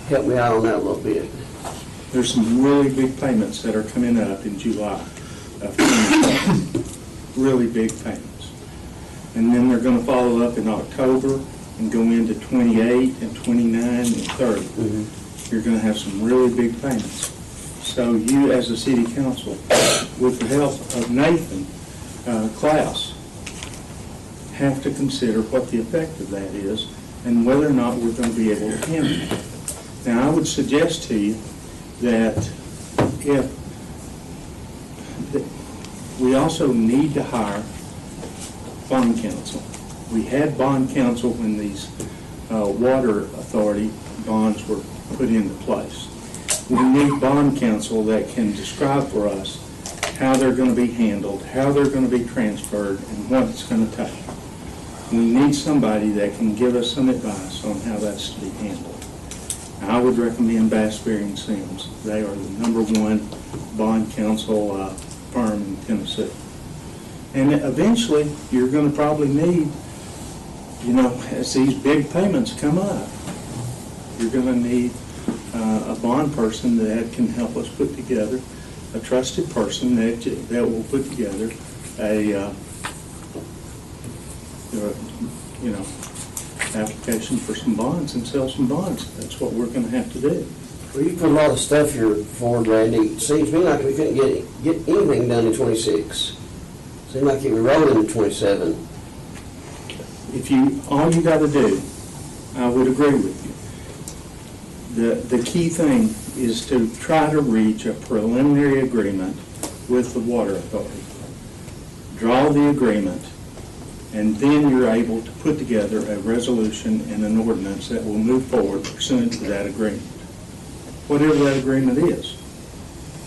help me out on that a little bit. There's some really big payments that are coming up in July of 2020. Really big payments. And then they're going to follow up in October and go into 28 and 29 and 30. Mm-hmm. You're going to have some really big payments. So you, as a city council, with the help of Nathan Klaus, have to consider what the effect of that is and whether or not we're going to be able to handle it. Now, I would suggest to you that we also need to hire bond counsel. We had bond counsel when these water authority bonds were put into place. We need bond counsel that can describe for us how they're going to be handled, how they're going to be transferred, and what it's going to take. We need somebody that can give us some advice on how that's to be handled. I would recommend Bass, Berry & Sims. They are the #1 bond counsel firm in Tennessee. And eventually, you're going to probably need, you know, as these big payments come up, you're going to need a bond person that can help us put together, a trusted person that will put together a, you know, application for some bonds and sell some bonds. That's what we're going to have to do. Well, you put a lot of stuff here forward, Randy. It seems to me like we couldn't get anything done in 26. Seems like it was rolling in 27. All you got to do, I would agree with you. The key thing is to try to reach a preliminary agreement with the water authority. Draw the agreement, and then you're able to put together a resolution and an ordinance that will move forward pursuant to that agreement, whatever that agreement is.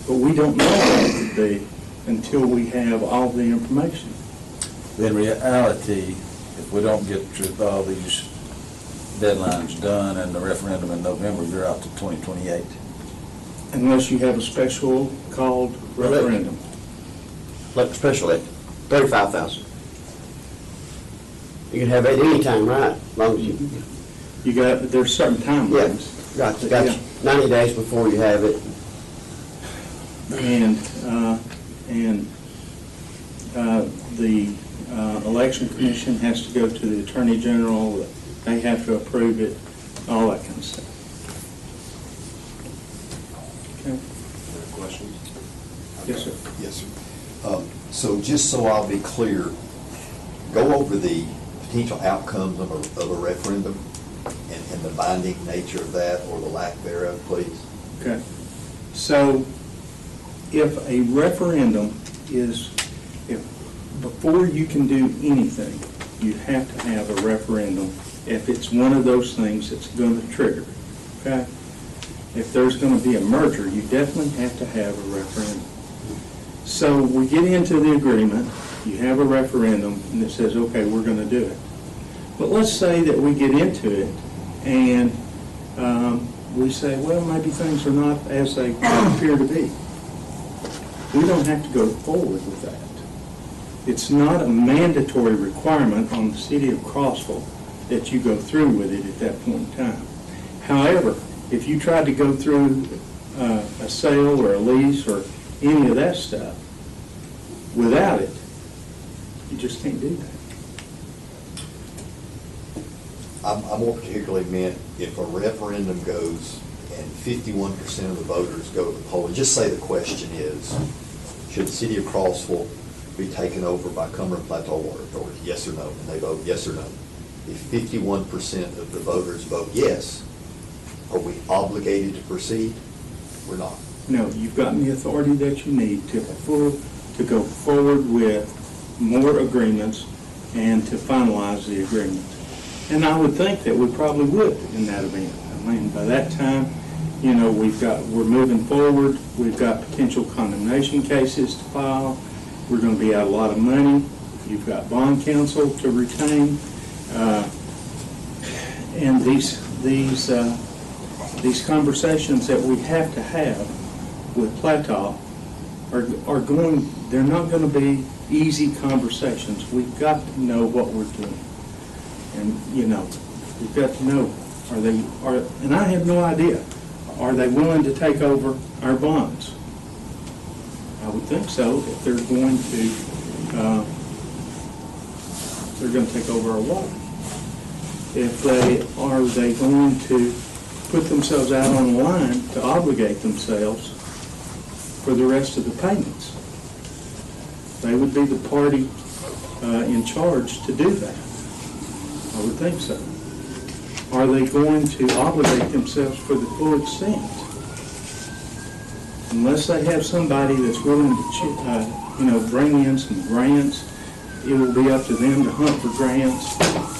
But we don't know what it would be until we have all the information. In reality, if we don't get with all these deadlines done and the referendum in November, you're out to 2028. Unless you have a special called referendum. Like special ed, 35,000. You can have it any time, right? As long as There's certain timelines. Got you. Yeah. 90 days before you have it. And the election commission has to go to the attorney general. They have to approve it, all that kind of stuff. Okay. Any questions? Yes, sir. Yes, sir. So just so I'll be clear, go over the potential outcomes of a referendum and the binding nature of that or the lack thereof, please. Okay. So if a referendum before you can do anything, you have to have a referendum if it's one of those things that's going to trigger, okay? If there's going to be a merger, you definitely have to have a referendum. So we get into the agreement, you have a referendum, and it says, okay, we're going to do it. But let's say that we get into it and we say, well, maybe things are not as they appear to be. We don't have to go forward with that. It's not a mandatory requirement on the city of Crossville that you go through with it at that point in time. However, if you tried to go through a sale or a lease or any of that stuff without it, you just can't do that. I more particularly meant if a referendum goes and 51% of the voters go to the poll, and just say the question is, should the city of Crossville be taken over by Cumberland Plateau Water Authority, yes or no? And they vote yes or no. If 51% of the voters vote yes, are we obligated to proceed? We're not. No, you've gotten the authority that you need to go forward with more agreements and to finalize the agreement. And I would think that we probably would in that event. I mean, by that time, you know, we're moving forward, we've got potential condemnation cases to file, we're going to be out a lot of money, you've got bond counsel to retain, and these conversations that we have to have with Plateau they're not going to be easy conversations. We've got to know what we're doing. And, you know, we've got to know, and I have no idea, are they willing to take over our bonds? I would think so, if they're going to take over our water. Are they going to put themselves out on the line to obligate themselves for the rest of the payments? They would be the party in charge to do that. I would think so. Are they going to obligate themselves for the full extent? Unless they have somebody that's willing to, bring in some grants, it will be up to them to hunt for grants,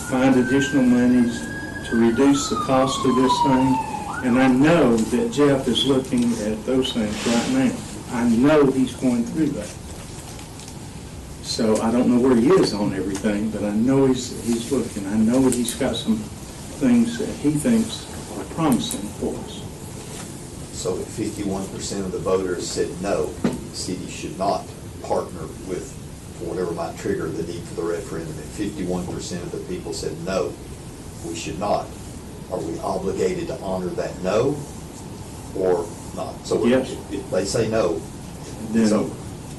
find additional monies to reduce the cost of this thing. And I know that Jeff is looking at those things right now. I know he's going through that. So I don't know where he is on everything, but I know he's looking. I know he's got some things that he thinks are promising for us. So if 51% of the voters said no, the city should not partner with, for whatever might trigger the need for the referendum, if 51% of the people said no, we should not, are we obligated to honor that no or not? So yes. If they say no, then, it's over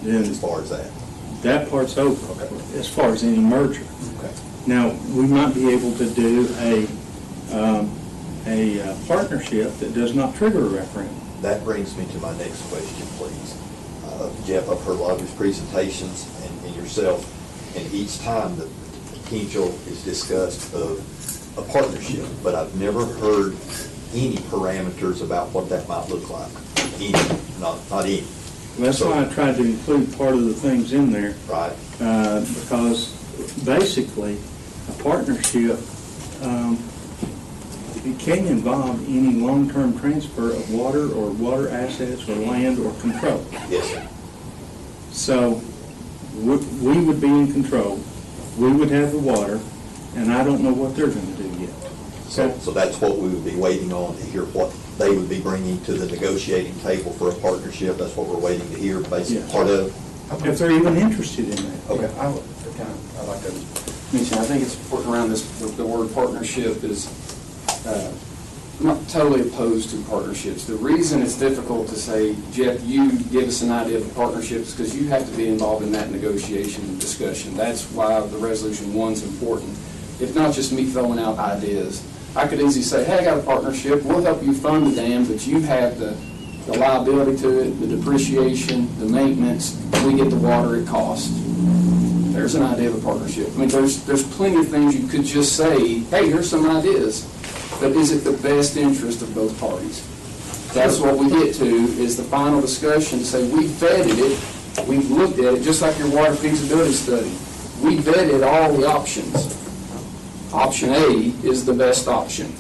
then as far as that. That part's over, Okay. as far as any merger. Okay. Now, we might be able to do a partnership that does not trigger a referendum. That brings me to my next question, please. Jeff, I've heard a lot of his presentations and yourself, and each time the potential is discussed of a partnership, but I've never heard any parameters about what that might look like. Any, not any. That's why I tried to include part of the things in there. Right. Because basically, a partnership, it can involve any long-term transfer of water or water assets or land or control. Yes, sir. So we would be in control, we would have the water, and I don't know what they're going to do yet. So that's what we would be waiting on, to hear what they would be bringing to the negotiating table for a partnership. That's what we're waiting to hear, basically, Yeah. part of. If they're even interested in that. Okay. I'd like to mention, I think it's important around this, the word partnership is, I'm not totally opposed to partnerships. The reason it's difficult to say, Jeff, you give us an idea of partnerships, because you have to be involved in that negotiation and discussion. That's why the resolution 1's important. If not just me throwing out ideas. I could easily say, hey, I got a partnership, we'll help you fund the dam, but you have the liability to it, the depreciation, the maintenance, we get the water it costs. There's an idea of a partnership. I mean, there's plenty of things you could just say, hey, here's some ideas, but is it the best interest of both parties? That's what we get to, is the final discussion to say, we vetted it, we've looked at it, just like your water feasibility study. We vetted all the options. Option A is the best option.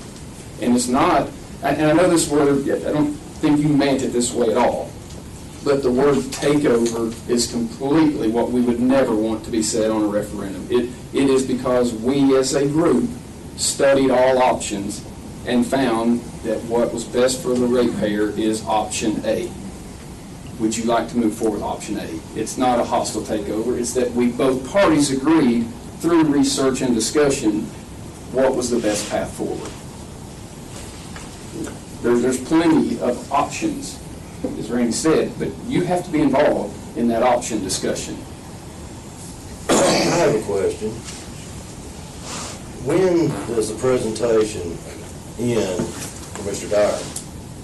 And it's not, and I know this word, I don't think you meant it this way at all. But the word takeover is completely what we would never want to be said on a referendum. It is because we as a group studied all options and found that what was best for the ratepayer is option A. Would you like to move forward with option A? It's not a hostile takeover, it's that we, both parties agreed through research and discussion what was the best path forward. There's plenty of options, as Randy said, but you have to be involved in that option discussion. I have a question. When does the presentation end for Mr. Dyer?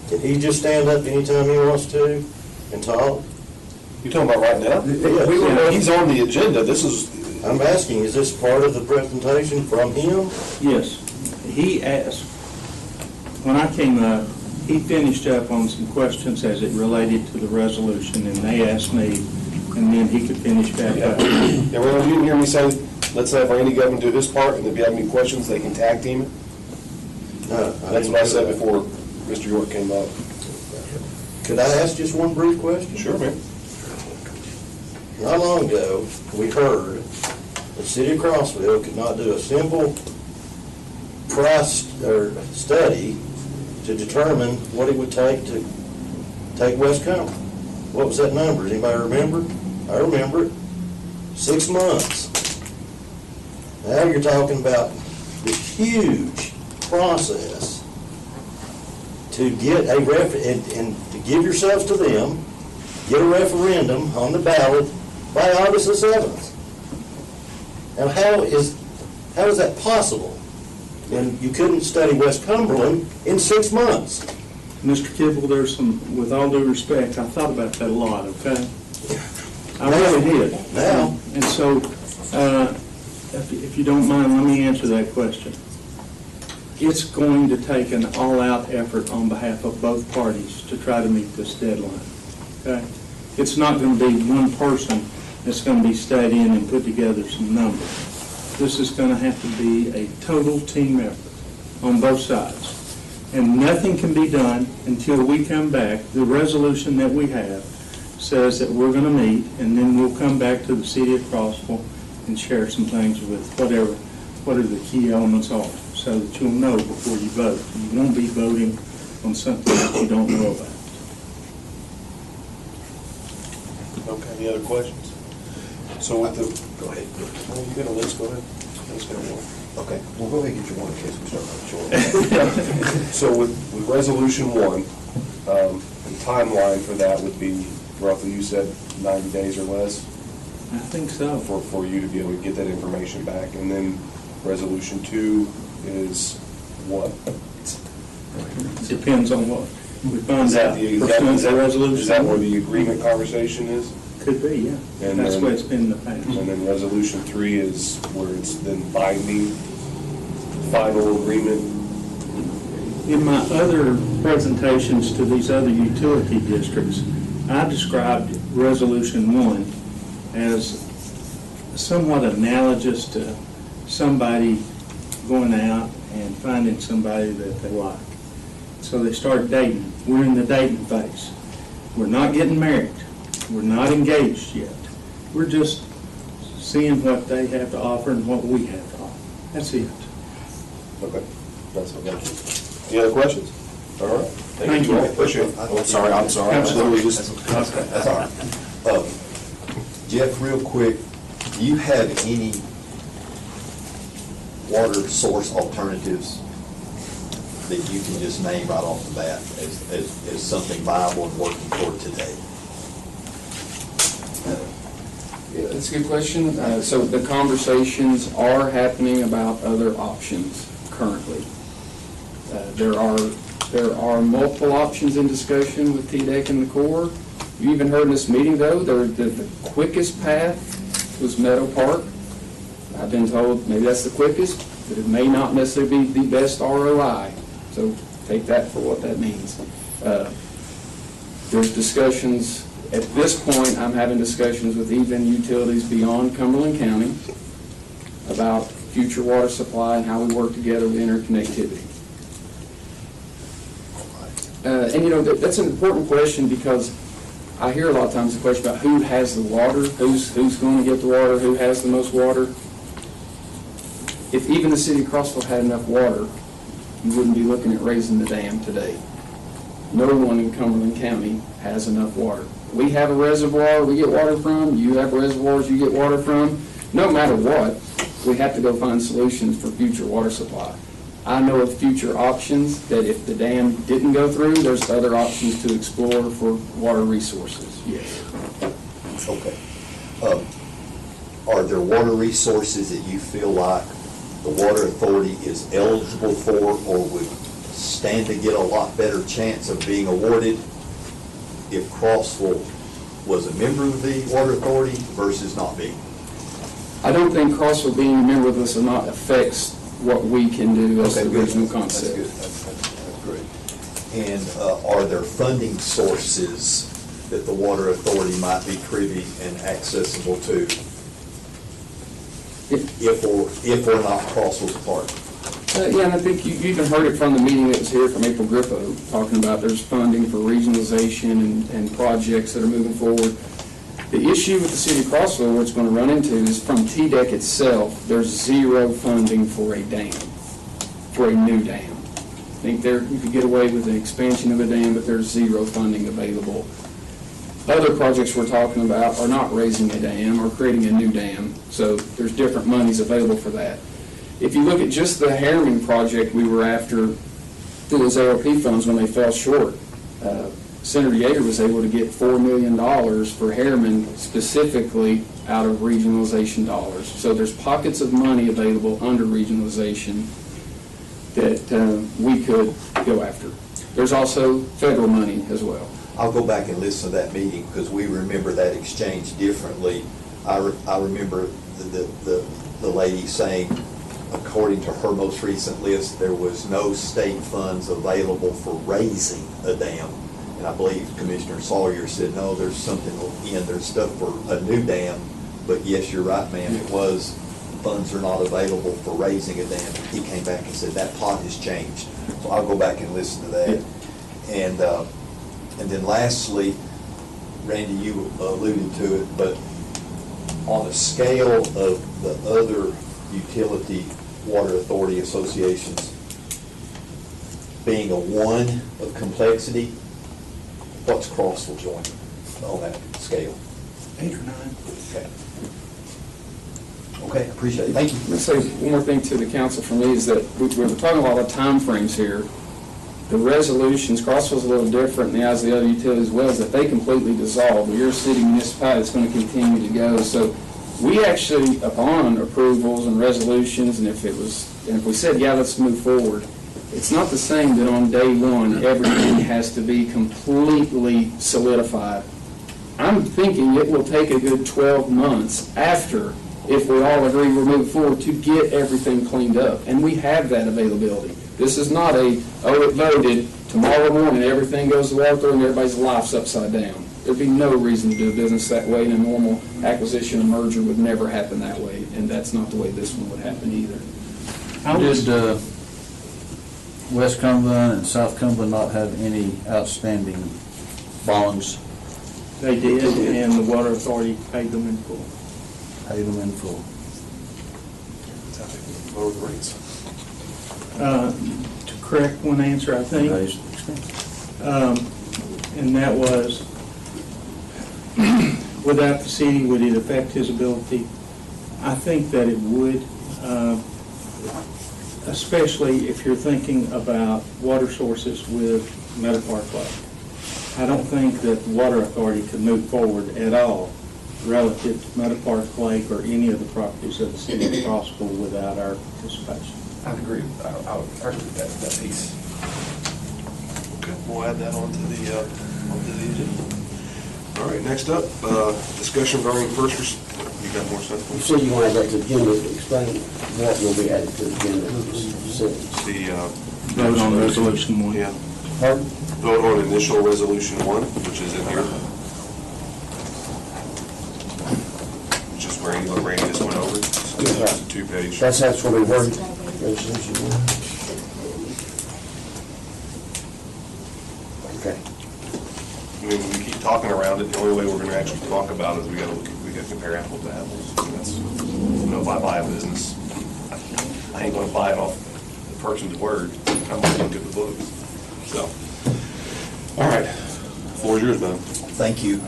Can he just stand up anytime he wants to and talk? You talking about right now? Yeah. He's on the agenda. This is, I'm asking, is this part of the presentation from him? Yes, he asked, when I came up, he finished up on some questions as it related to the resolution, and they asked me, and then he could finish back up. yeah, well, you didn't hear me say, let's have Randy go and do his part, and if you have any questions, they can tag team it? No. That's what I said before Mr. York came up. Could I ask just one brief question? Sure, man. Not long ago, we heard the city of Crossville could not do a simple price or study to determine what it would take to take West Cumberland. What was that number? Does anybody remember? I remember it. 6 months. Now you're talking about this huge process to get a and to give yourselves to them, get a referendum on the ballot by August the 7th. Now how is that possible? And you couldn't study West Cumberland in 6 months. Mr. Kibble, there's some, with all due respect, I thought about that a lot, okay? I really did. Now. And so, if you don't mind, let me answer that question. It's going to take an all-out effort on behalf of both parties to try to meet this deadline, okay? It's not going to be one person that's going to be studying and put together some numbers. This is going to have to be a total team effort on both sides. And nothing can be done until we come back. The resolution that we have says that we're going to meet, and then we'll come back to the city of Crossville and share some things with what are the key elements are, so that you'll know before you vote. You won't be voting on something that you don't know about. Okay, any other questions? So with the, Go ahead. well, you got a list, go ahead. Let's go one. Okay, well, go ahead and get your one in case we start running short. So with resolution 1, the timeline for that would be roughly, you said 90 days or less I think so. for you to be able to get that information back. And then resolution 2 is what? Depends on what we find Is that out. the, Pursuant to resolution. is that where the agreement conversation is? Could be, yeah. And That's then- the way it's been in the past. And then resolution 3 is where it's then binding, final agreement. In my other presentations to these other utility districts, I described Resolution 1 as somewhat analogous to somebody going out and finding somebody that they like. So they start dating. We're in the dating phase. We're not getting married. We're not engaged yet. We're just seeing what they have to offer and what we have to offer. That's it. Okay, that's okay. Any other questions? All right. Thank you. Appreciate it. I'm sorry. Absolutely. That's all right. Jeff, real quick, do you have any water source alternatives that you can just name right off the bat as something viable and working toward today? Yeah, that's a good question. So the conversations are happening about other options currently. There are multiple options in discussion with TDEC and the Corps. You even heard in this meeting, though, the quickest path was Meadow Park. I've been told maybe that's the quickest, but it may not necessarily be the best ROI. So take that for what that means. There's discussions, at this point, I'm having discussions with even utilities beyond Cumberland County about future water supply and how we work together with interconnectivity. And you know, that's an important question because I hear a lot of times the question about who has the water, who's going to get the water, who has the most water. If even the city of Crossville had enough water, you wouldn't be looking at raising the dam today. No one in Cumberland County has enough water. We have a reservoir we get water from, you have reservoirs you get water from. No matter what, we have to go find solutions for future water supply. I know of future options that if the dam didn't go through, there's other options to explore for water resources, yes. Okay. Are there water resources that you feel like the Water Authority is eligible for or would stand to get a lot better chance of being awarded if Crossville was a member of the Water Authority versus not being? I don't think Crossville being a member of this or not affects what we can do as the original concept. That's good. That's great. And are there funding sources that the Water Authority might be privy and accessible to if or not Crossville's a part? Yeah, and I think you even heard it from the meeting that was here from April Grippo, talking about there's funding for regionalization and projects that are moving forward. The issue with the city of Crossville, what it's going to run into is from TDEC itself, there's zero funding for a dam, for a new dam. I think you could get away with an expansion of a dam, but there's zero funding available. Other projects we're talking about are not raising a dam or creating a new dam, so there's different monies available for that. If you look at just the Harriman project we were after through those ARP funds when they fell short, Senator Yeager was able to get $4 million for Harriman specifically out of regionalization dollars. So there's pockets of money available under regionalization that we could go after. There's also federal money as well. I'll go back and listen to that meeting because we remember that exchange differently. I remember the lady saying, according to her most recent list, there was no state funds available for raising a dam. And I believe Commissioner Sawyer said, no, there's something there's stuff for a new dam. But yes, you're right, ma'am, it was, funds are not available for raising a dam. He came back and said that pot has changed. So I'll go back and listen to that. And then lastly, Randy, you alluded to it, but on a scale of the other utility water authority associations, being a 1 of complexity, what's Crossville joining on that scale? 8 or 9. Okay, appreciate it. Thank you. Let me say one more thing to the council for me is that we're talking about a lot of time frames here. The resolutions, Crossville's a little different in the eyes of the other utilities as well, is that they completely dissolve. You're a city municipality that's going to continue to go. So we actually, upon approvals and resolutions, and if we said, yeah, let's move forward, it's not the same that on day one, everything has to be completely solidified. I'm thinking it will take a good 12 months after, if we all agree we're moving forward, to get everything cleaned up. And we have that availability. This is not it voted, tomorrow morning everything goes to water authority and everybody's life's upside down. There'd be no reason to do a business that way, and a normal acquisition or merger would never happen that way, and that's not the way this one would happen either. Did West Cumberland and South Cumberland not have any outstanding bonds? They did, and the Water Authority paid them in full. Paid them in full. Lower the rates. To correct one answer, I think, Raised the expense. and that was, without the city, would it affect his ability? I think that it would, especially if you're thinking about water sources with Meadow Park Lake. I don't think that the Water Authority could move forward at all relative to Meadow Park Lake or any of the properties of the city of Crossville without our participation. I'd agree. I would agree with that piece. Okay, we'll add that onto the agenda. All right, next up, discussion regarding you got more stuff? You said you want to add that to the agenda, explain what will be added to the agenda. The, Vote on resolution 1. yeah, Pardon? vote on initial resolution 1, which is in here. Which is what Randy just went over. So Yeah, it's right. a 2-page. That's what we worded, resolution 1. Okay. I mean, we keep talking around it. The only way we're gonna actually talk about it is we gotta compare apples to apples. And that's, if I buy a business, I ain't gonna buy it off the person's word. I'm gonna look at the books. So, all right, floor is yours, man. Thank you.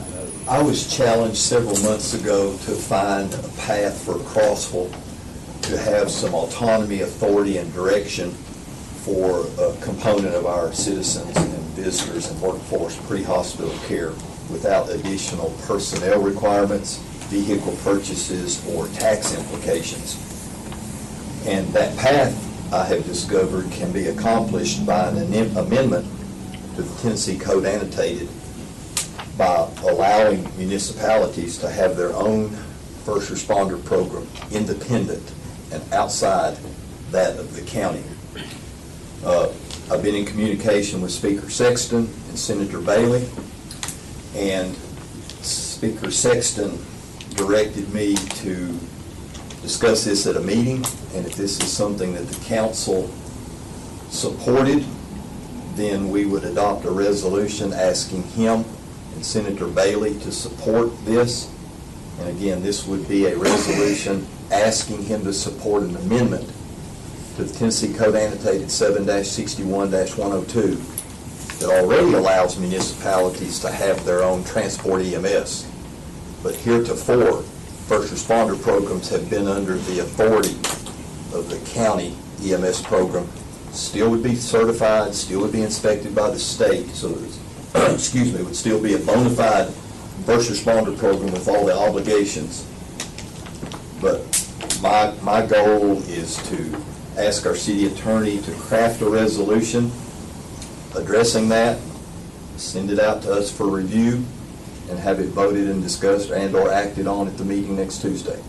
I was challenged several months ago to find a path for Crossville to have some autonomy, authority, and direction for a component of our citizens and visitors and workforce pre-hospital care without additional personnel requirements, vehicle purchases, or tax implications. And that path, I have discovered, can be accomplished by an amendment to the Tennessee Code Annotated by allowing municipalities to have their own first responder program independent and outside that of the county. I've been in communication with Speaker Sexton and Senator Bailey, and Speaker Sexton directed me to discuss this at a meeting, and if this is something that the council supported, then we would adopt a resolution asking him and Senator Bailey to support this. And again, this would be a resolution asking him to support an amendment to the Tennessee Code Annotated 7-61-102 that already allows municipalities to have their own transport EMS. But heretofore, first responder programs have been under the authority of the county EMS program. Still would be certified, still would be inspected by the state, so excuse me, would still be a bona fide first responder program with all the obligations. But my goal is to ask our city attorney to craft a resolution addressing that, send it out to us for review, and have it voted and discussed and/or acted on at the meeting next Tuesday.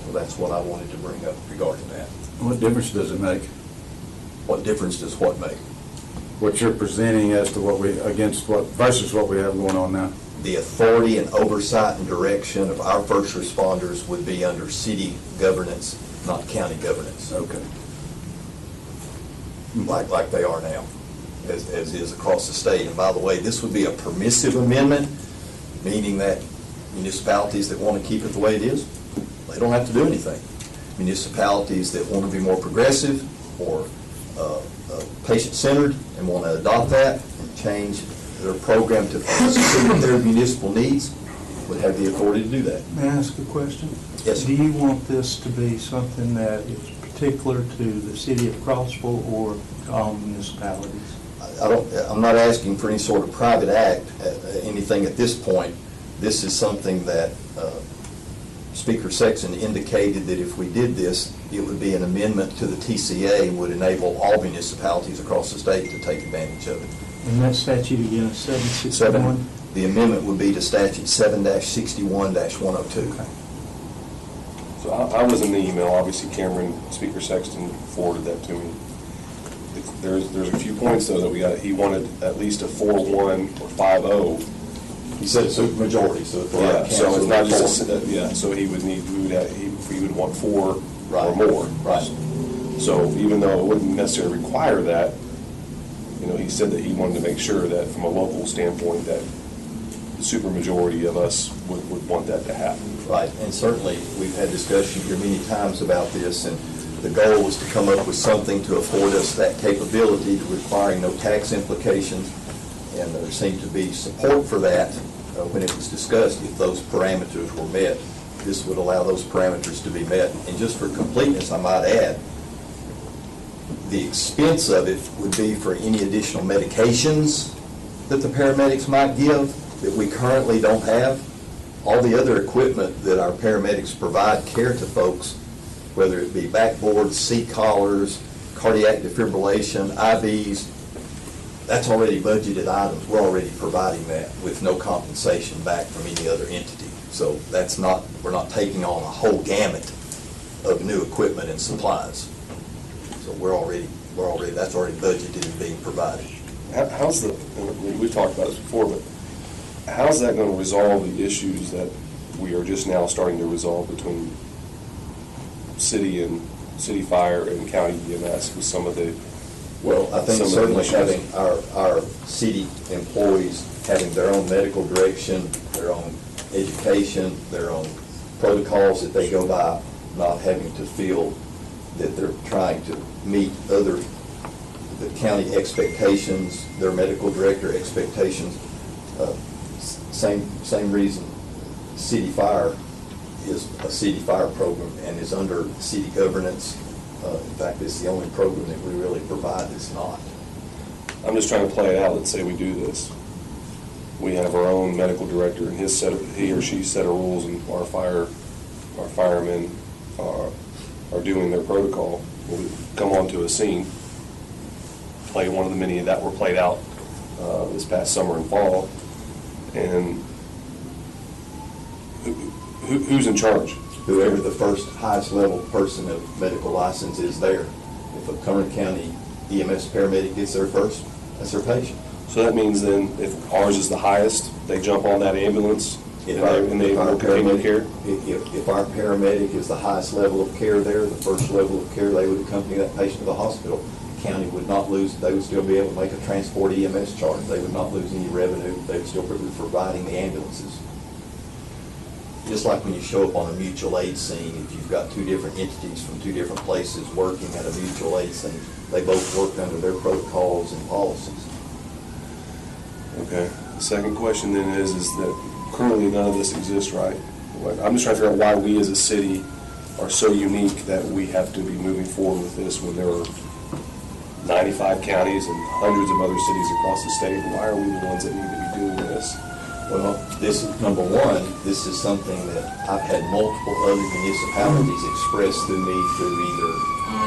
So that's what I wanted to bring up regarding that. What difference does it make? What difference does what make? What you're presenting as to what we, against what, versus what we have going on now? The authority and oversight and direction of our first responders would be under city governance, not county governance. Okay. Like they are now, as is across the state. And by the way, this would be a permissive amendment, meaning that municipalities that want to keep it the way it is, they don't have to do anything. Municipalities that want to be more progressive or patient-centered and want to adopt that and change their program to suit their municipal needs would have the authority to do that. May I ask a question? Yes, sir. Do you want this to be something that is particular to the city of Crossville or to all municipalities? I'm not asking for any sort of private act, anything at this point. This is something that Speaker Sexton indicated that if we did this, it would be an amendment to the TCA and would enable all municipalities across the state to take advantage of it. And that statute again is 761? The amendment would be to statute 7-61-102. Okay. So I was in the email, obviously Cameron, Speaker Sexton forwarded that to me. There's a few points though that he wanted at least a 4-1 or 5-0. He said it's a majority, so if Yeah, so it's not just, so he would want 4 or more. Right. So even though it wouldn't necessarily require that, he said that he wanted to make sure that from a local standpoint that the supermajority of us would want that to happen. Right, and certainly, we've had discussion here many times about this, and the goal was to come up with something to afford us that capability, requiring no tax implications, and there seemed to be support for that when it was discussed. If those parameters were met, this would allow those parameters to be met. And just for completeness, I might add, the expense of it would be for any additional medications that the paramedics might give that we currently don't have. All the other equipment that our paramedics provide care to folks, whether it be backboards, seat collars, cardiac defibrillation, IVs, that's already budgeted items. We're already providing that with no compensation back from any other entity. So we're not taking on a whole gamut of new equipment and supplies. So that's already budgeted and being provided. How's we've talked about this before, but how's that going to resolve the issues that we are just now starting to resolve between city fire and county EMS with some of the? Well, I think certainly having our city employees having their own medical direction, their own education, their own protocols that they go by, not having to feel that they're trying to meet the county expectations, their medical director expectations. Same reason city fire is a city fire program and is under city governance. In fact, it's the only program that we really provide that's not. I'm just trying to play it out. Let's say we do this. We have our own medical director and he or she set of rules, and our firemen are doing their protocol. We come onto a scene, play one of the many that were played out this past summer and fall, and who's in charge? Whoever the first highest level person of medical license is there. If a Curran County EMS paramedic gets there first, that's their patient. So that means then, if ours is the highest, they jump on that ambulance and they will continue care? If our paramedic is the highest level of care there, the first level of care, they would accompany that patient to the hospital. The county would not lose, they would still be able to make a transport EMS charge. They would not lose any revenue. They would still be providing the ambulances. Just like when you show up on a mutual aid scene, if you've got two different entities from two different places working at a mutual aid scene, they both work under their protocols and policies. Okay. The second question then is that currently none of this exists, right? I'm just trying to figure out why we as a city are so unique that we have to be moving forward with this when there are 95 counties and hundreds of other cities across the state. Why are we the ones that need to be doing this? Well, this is, number one, this is something that I've had multiple other municipalities express through me through either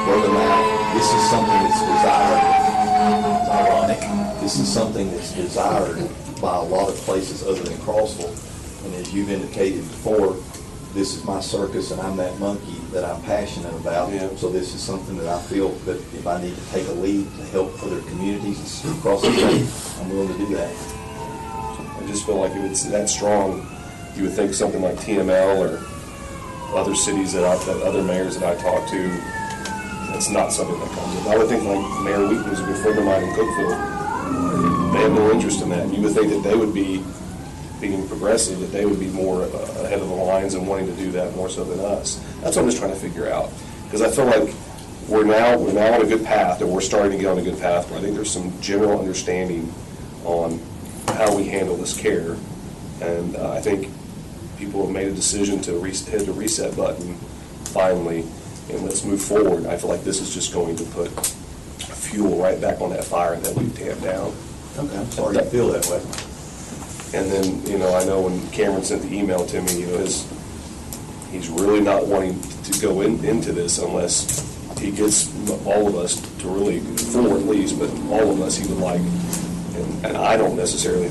word of mouth. This is something that's desired. It's ironic. This is something that's desired by a lot of places other than Crossville. And as you've indicated before, this is my circus and I'm that monkey that I'm passionate about. Yeah. So this is something that I feel that if I need to take a lead to help other communities across the state, I'm willing to do that. I just feel like if it's that strong, you would think something like TML or other cities that other mayors that I talk to, that's not something that comes up. I would think like Mayor Wheaton was a good friend of mine in Cookville. They have no interest in that. You would think that they would be being progressive, that they would be more ahead of the lines and wanting to do that more so than us. That's what I'm just trying to figure out. Because I feel like we're now on a good path, or we're starting to get on a good path, where I think there's some general understanding on how we handle this care. And I think people have made a decision to hit the reset button finally, and let's move forward. I feel like this is just going to put fuel right back on that fire that we've tamped down. Okay, I'm sorry you feel that way. And then, I know when Cameron sent the email to me, he's really not wanting to go into this unless he gets all of us to really, 4 at least, but all of us he would like. And I don't necessarily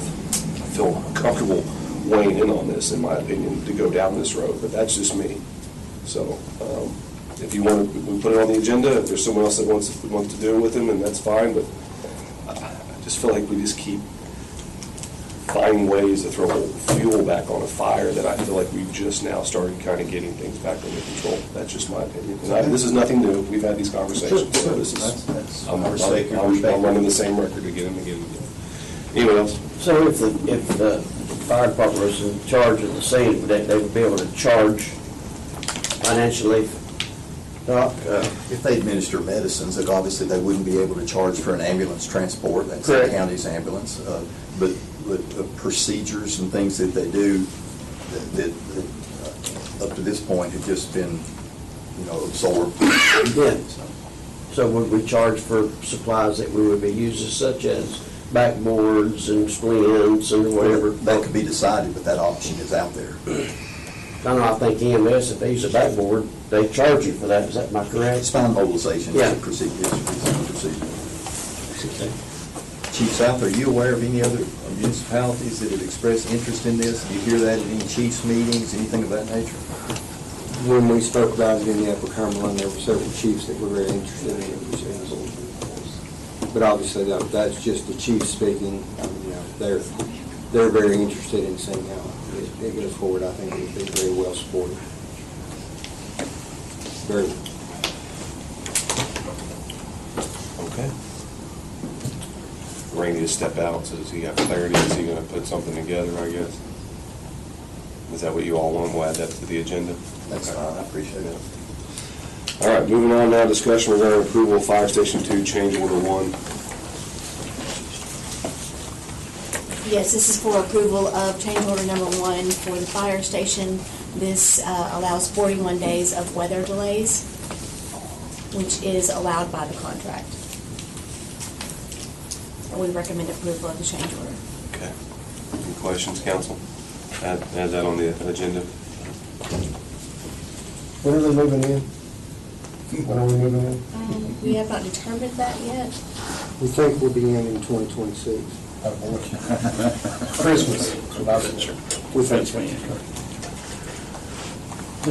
feel comfortable weighing in on this, in my opinion, to go down this road, but that's just me. So if you want to, we put it on the agenda. If there's someone else that wants to do it with him, and that's fine, but I just feel like we just keep finding ways to throw fuel back on a fire that I feel like we've just now started kind of getting things back under control. That's just my opinion. And this is nothing new. We've had these conversations. So this is, I'm running the same record again and again and again. Anyone else? So if the fire department was in charge of the scene, they would be able to charge financially, Doc? If they administer medicines, that obviously they wouldn't be able to charge for an ambulance transport. That's the Correct. county's ambulance. But procedures and things that they do that up to this point have just been, absorbed. Yeah. So would we charge for supplies that we would be using, such as backboards and splints and whatever? That could be decided, but that option is out there. I think EMS, if they use a backboard, they charge you for that. Is that, am I correct? Spine mobilization Yeah. is a procedure. Chief South, are you aware of any other municipalities that have expressed interest in this? Do you hear that at any chiefs meetings, anything of that nature? When we spoke about it in the Upper Cumberland, there were several chiefs that were very interested in it. But obviously, that's just the chiefs speaking. They're very interested in seeing how it goes forward. I think it would be very well supported. Very well. Okay. Randy to step out, so does he have clarity? Is he gonna put something together, I guess? Is that what you all want? We'll add that to the agenda? That's Okay. fine, I appreciate it. All right, moving on now, discussion regarding approval of Fire Station 2, change order 1. Yes, this is for approval of change order number 1 for the fire station. This allows 41 days of weather delays, which is allowed by the contract. And we recommend approval of the change order. Okay. Any questions, council? Add that on the agenda. When are they moving in? When are we moving in? We have not determined that yet. We think we'll be in 2026. Christmas. We think.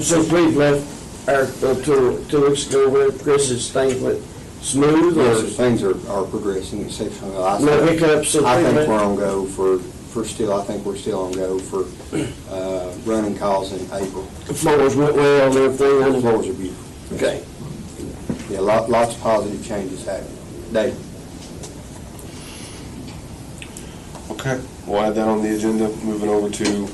Since we've left our, 2 weeks ago, where Chris's things went smooth, Yes, or things are progressing exceptionally well. no hiccups? I think we're on go for still, I think we're still on go for running calls in April. The floors went well and everything? The floors are beautiful. Okay. Yeah, lots of positive changes happening. Dave? Okay, we'll add that on the agenda. Moving over to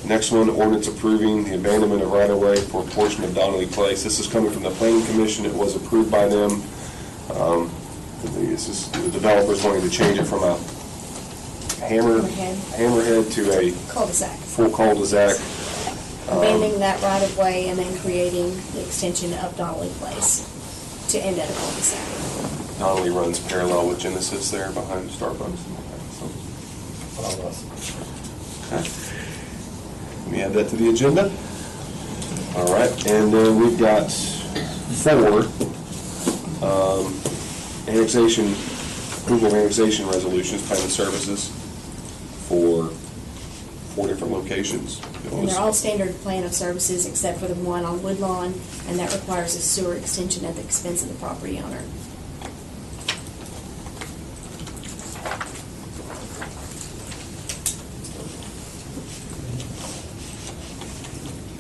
next one, ordinance approving the abandonment of right-of-way for a portion of Donnelly Place. This is coming from the Planning Commission. It was approved by them. This is the developers wanting to change it from a hammerhead to a Cul-de-sac. full cul-de-sac. Abandoning that right-of-way and then creating the extension of Donnelly Place to end at a cul-de-sac. Donnelly runs parallel with Genesis there behind Starbucks. Okay. Let me add that to the agenda. All right, and then we've got 4 annexation, approval of annexation resolutions, planning services for 4 different locations. And they're all standard plan of services except for the one on Woodlawn, and that requires a sewer extension at the expense of the property owner.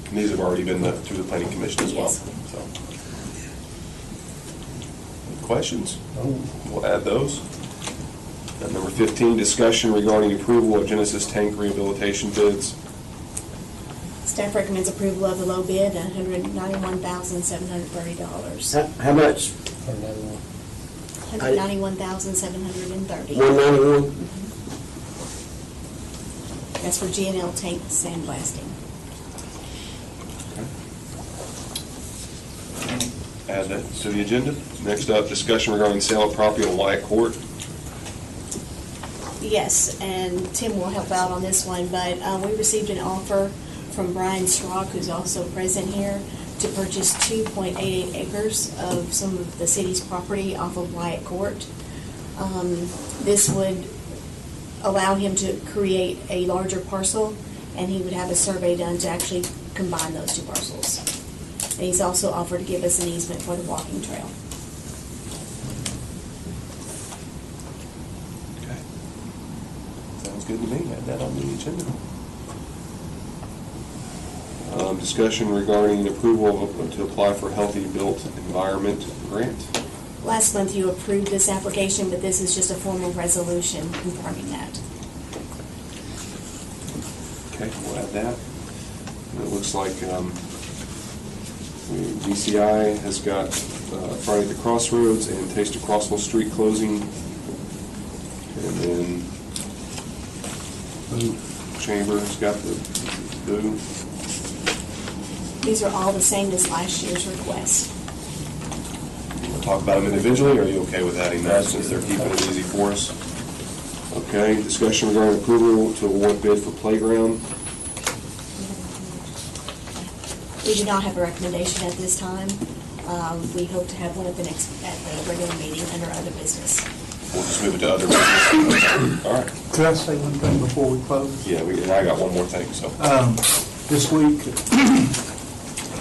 And these have already been through the planning commission as well. Yes. So, any questions? We'll add those. And number 15, discussion regarding approval of Genesis tank rehabilitation bids. Staff recommends approval of the low bid, $191,730. How much? $191,730. 191? That's for G&L tank sandblasting. Add that to the agenda. Next up, discussion regarding sale of property on Wyatt Court. Yes, and Tim will help out on this one, but we received an offer from Brian Schrock, who's also present here, to purchase 2.88 acres of some of the city's property off of Wyatt Court. This would allow him to create a larger parcel, and he would have a survey done to actually combine those 2 parcels. And he's also offered to give us an easement for the walking trail. Okay. Sounds good to me. Add that on the agenda. Discussion regarding approval to apply for Healthy Built Environment Grant. Last month you approved this application, but this is just a formal resolution confirming that. Okay, we'll add that. And it looks like DCI has got Friday at the Crossroads and Taste of Crossville Street closing. And then Chamber's got the Boo. These are all the same as last year's request. We'll talk about them individually, or are you okay with adding that since they're keeping it easy for us? Okay, discussion regarding approval to award bid for playground. We do not have a recommendation at this time. We hope to have one at the regular meeting under other business. We'll just move it to other business. All right. Could I say one thing before we close? Yeah, and I got one more thing, so. This week,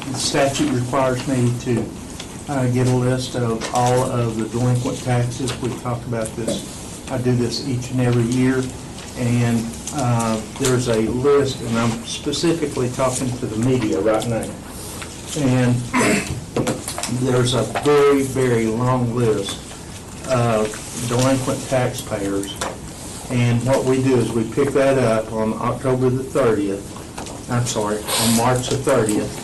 the statute requires me to get a list of all of the delinquent taxes. We've talked about this. I do this each and every year. And there's a list, and I'm specifically talking to the media right now. And there's a very, very long list delinquent taxpayers. And what we do is we pick that up on October the 30th, on March the 30th,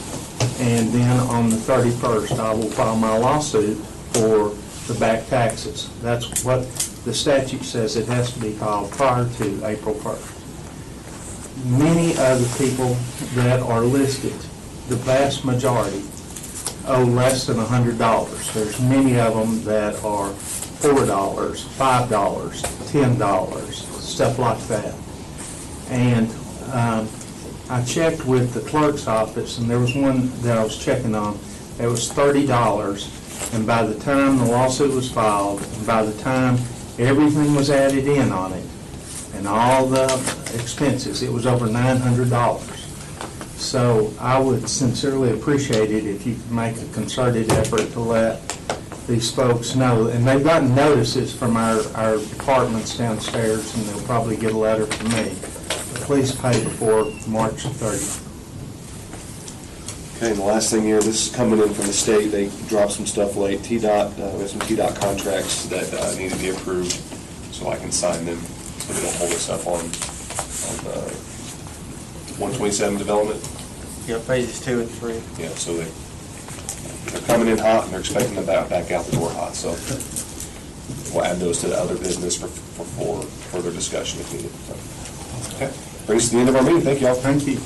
and then on the 31st, I will file my lawsuit for the back taxes. That's what the statute says, it has to be filed prior to April 1st. Many of the people that are listed, the vast majority, owe less than $100. There's many of them that are $4, $5, $10, stuff like that. And I checked with the clerk's office, and there was one that I was checking on, it was $30, and by the time the lawsuit was filed, and by the time everything was added in on it, and all the expenses, it was over $900. So I would sincerely appreciate it if you could make a concerted effort to let these folks know. And they've gotten notices from our departments downstairs, and they'll probably get a letter from me. But please pay before March 30th. Okay, and the last thing here, this is coming in from the state. They dropped some stuff late. TDOT, we have some TDOT contracts that need to be approved, so I can sign them, so they don't hold us up on 127 development. Yeah, phases 2 and 3. Yeah, so they're coming in hot, and they're expecting them back out the door hot, so we'll add those to the other business for further discussion if needed. So, okay, brings us to the end of our meeting. Thank you all. Thank you.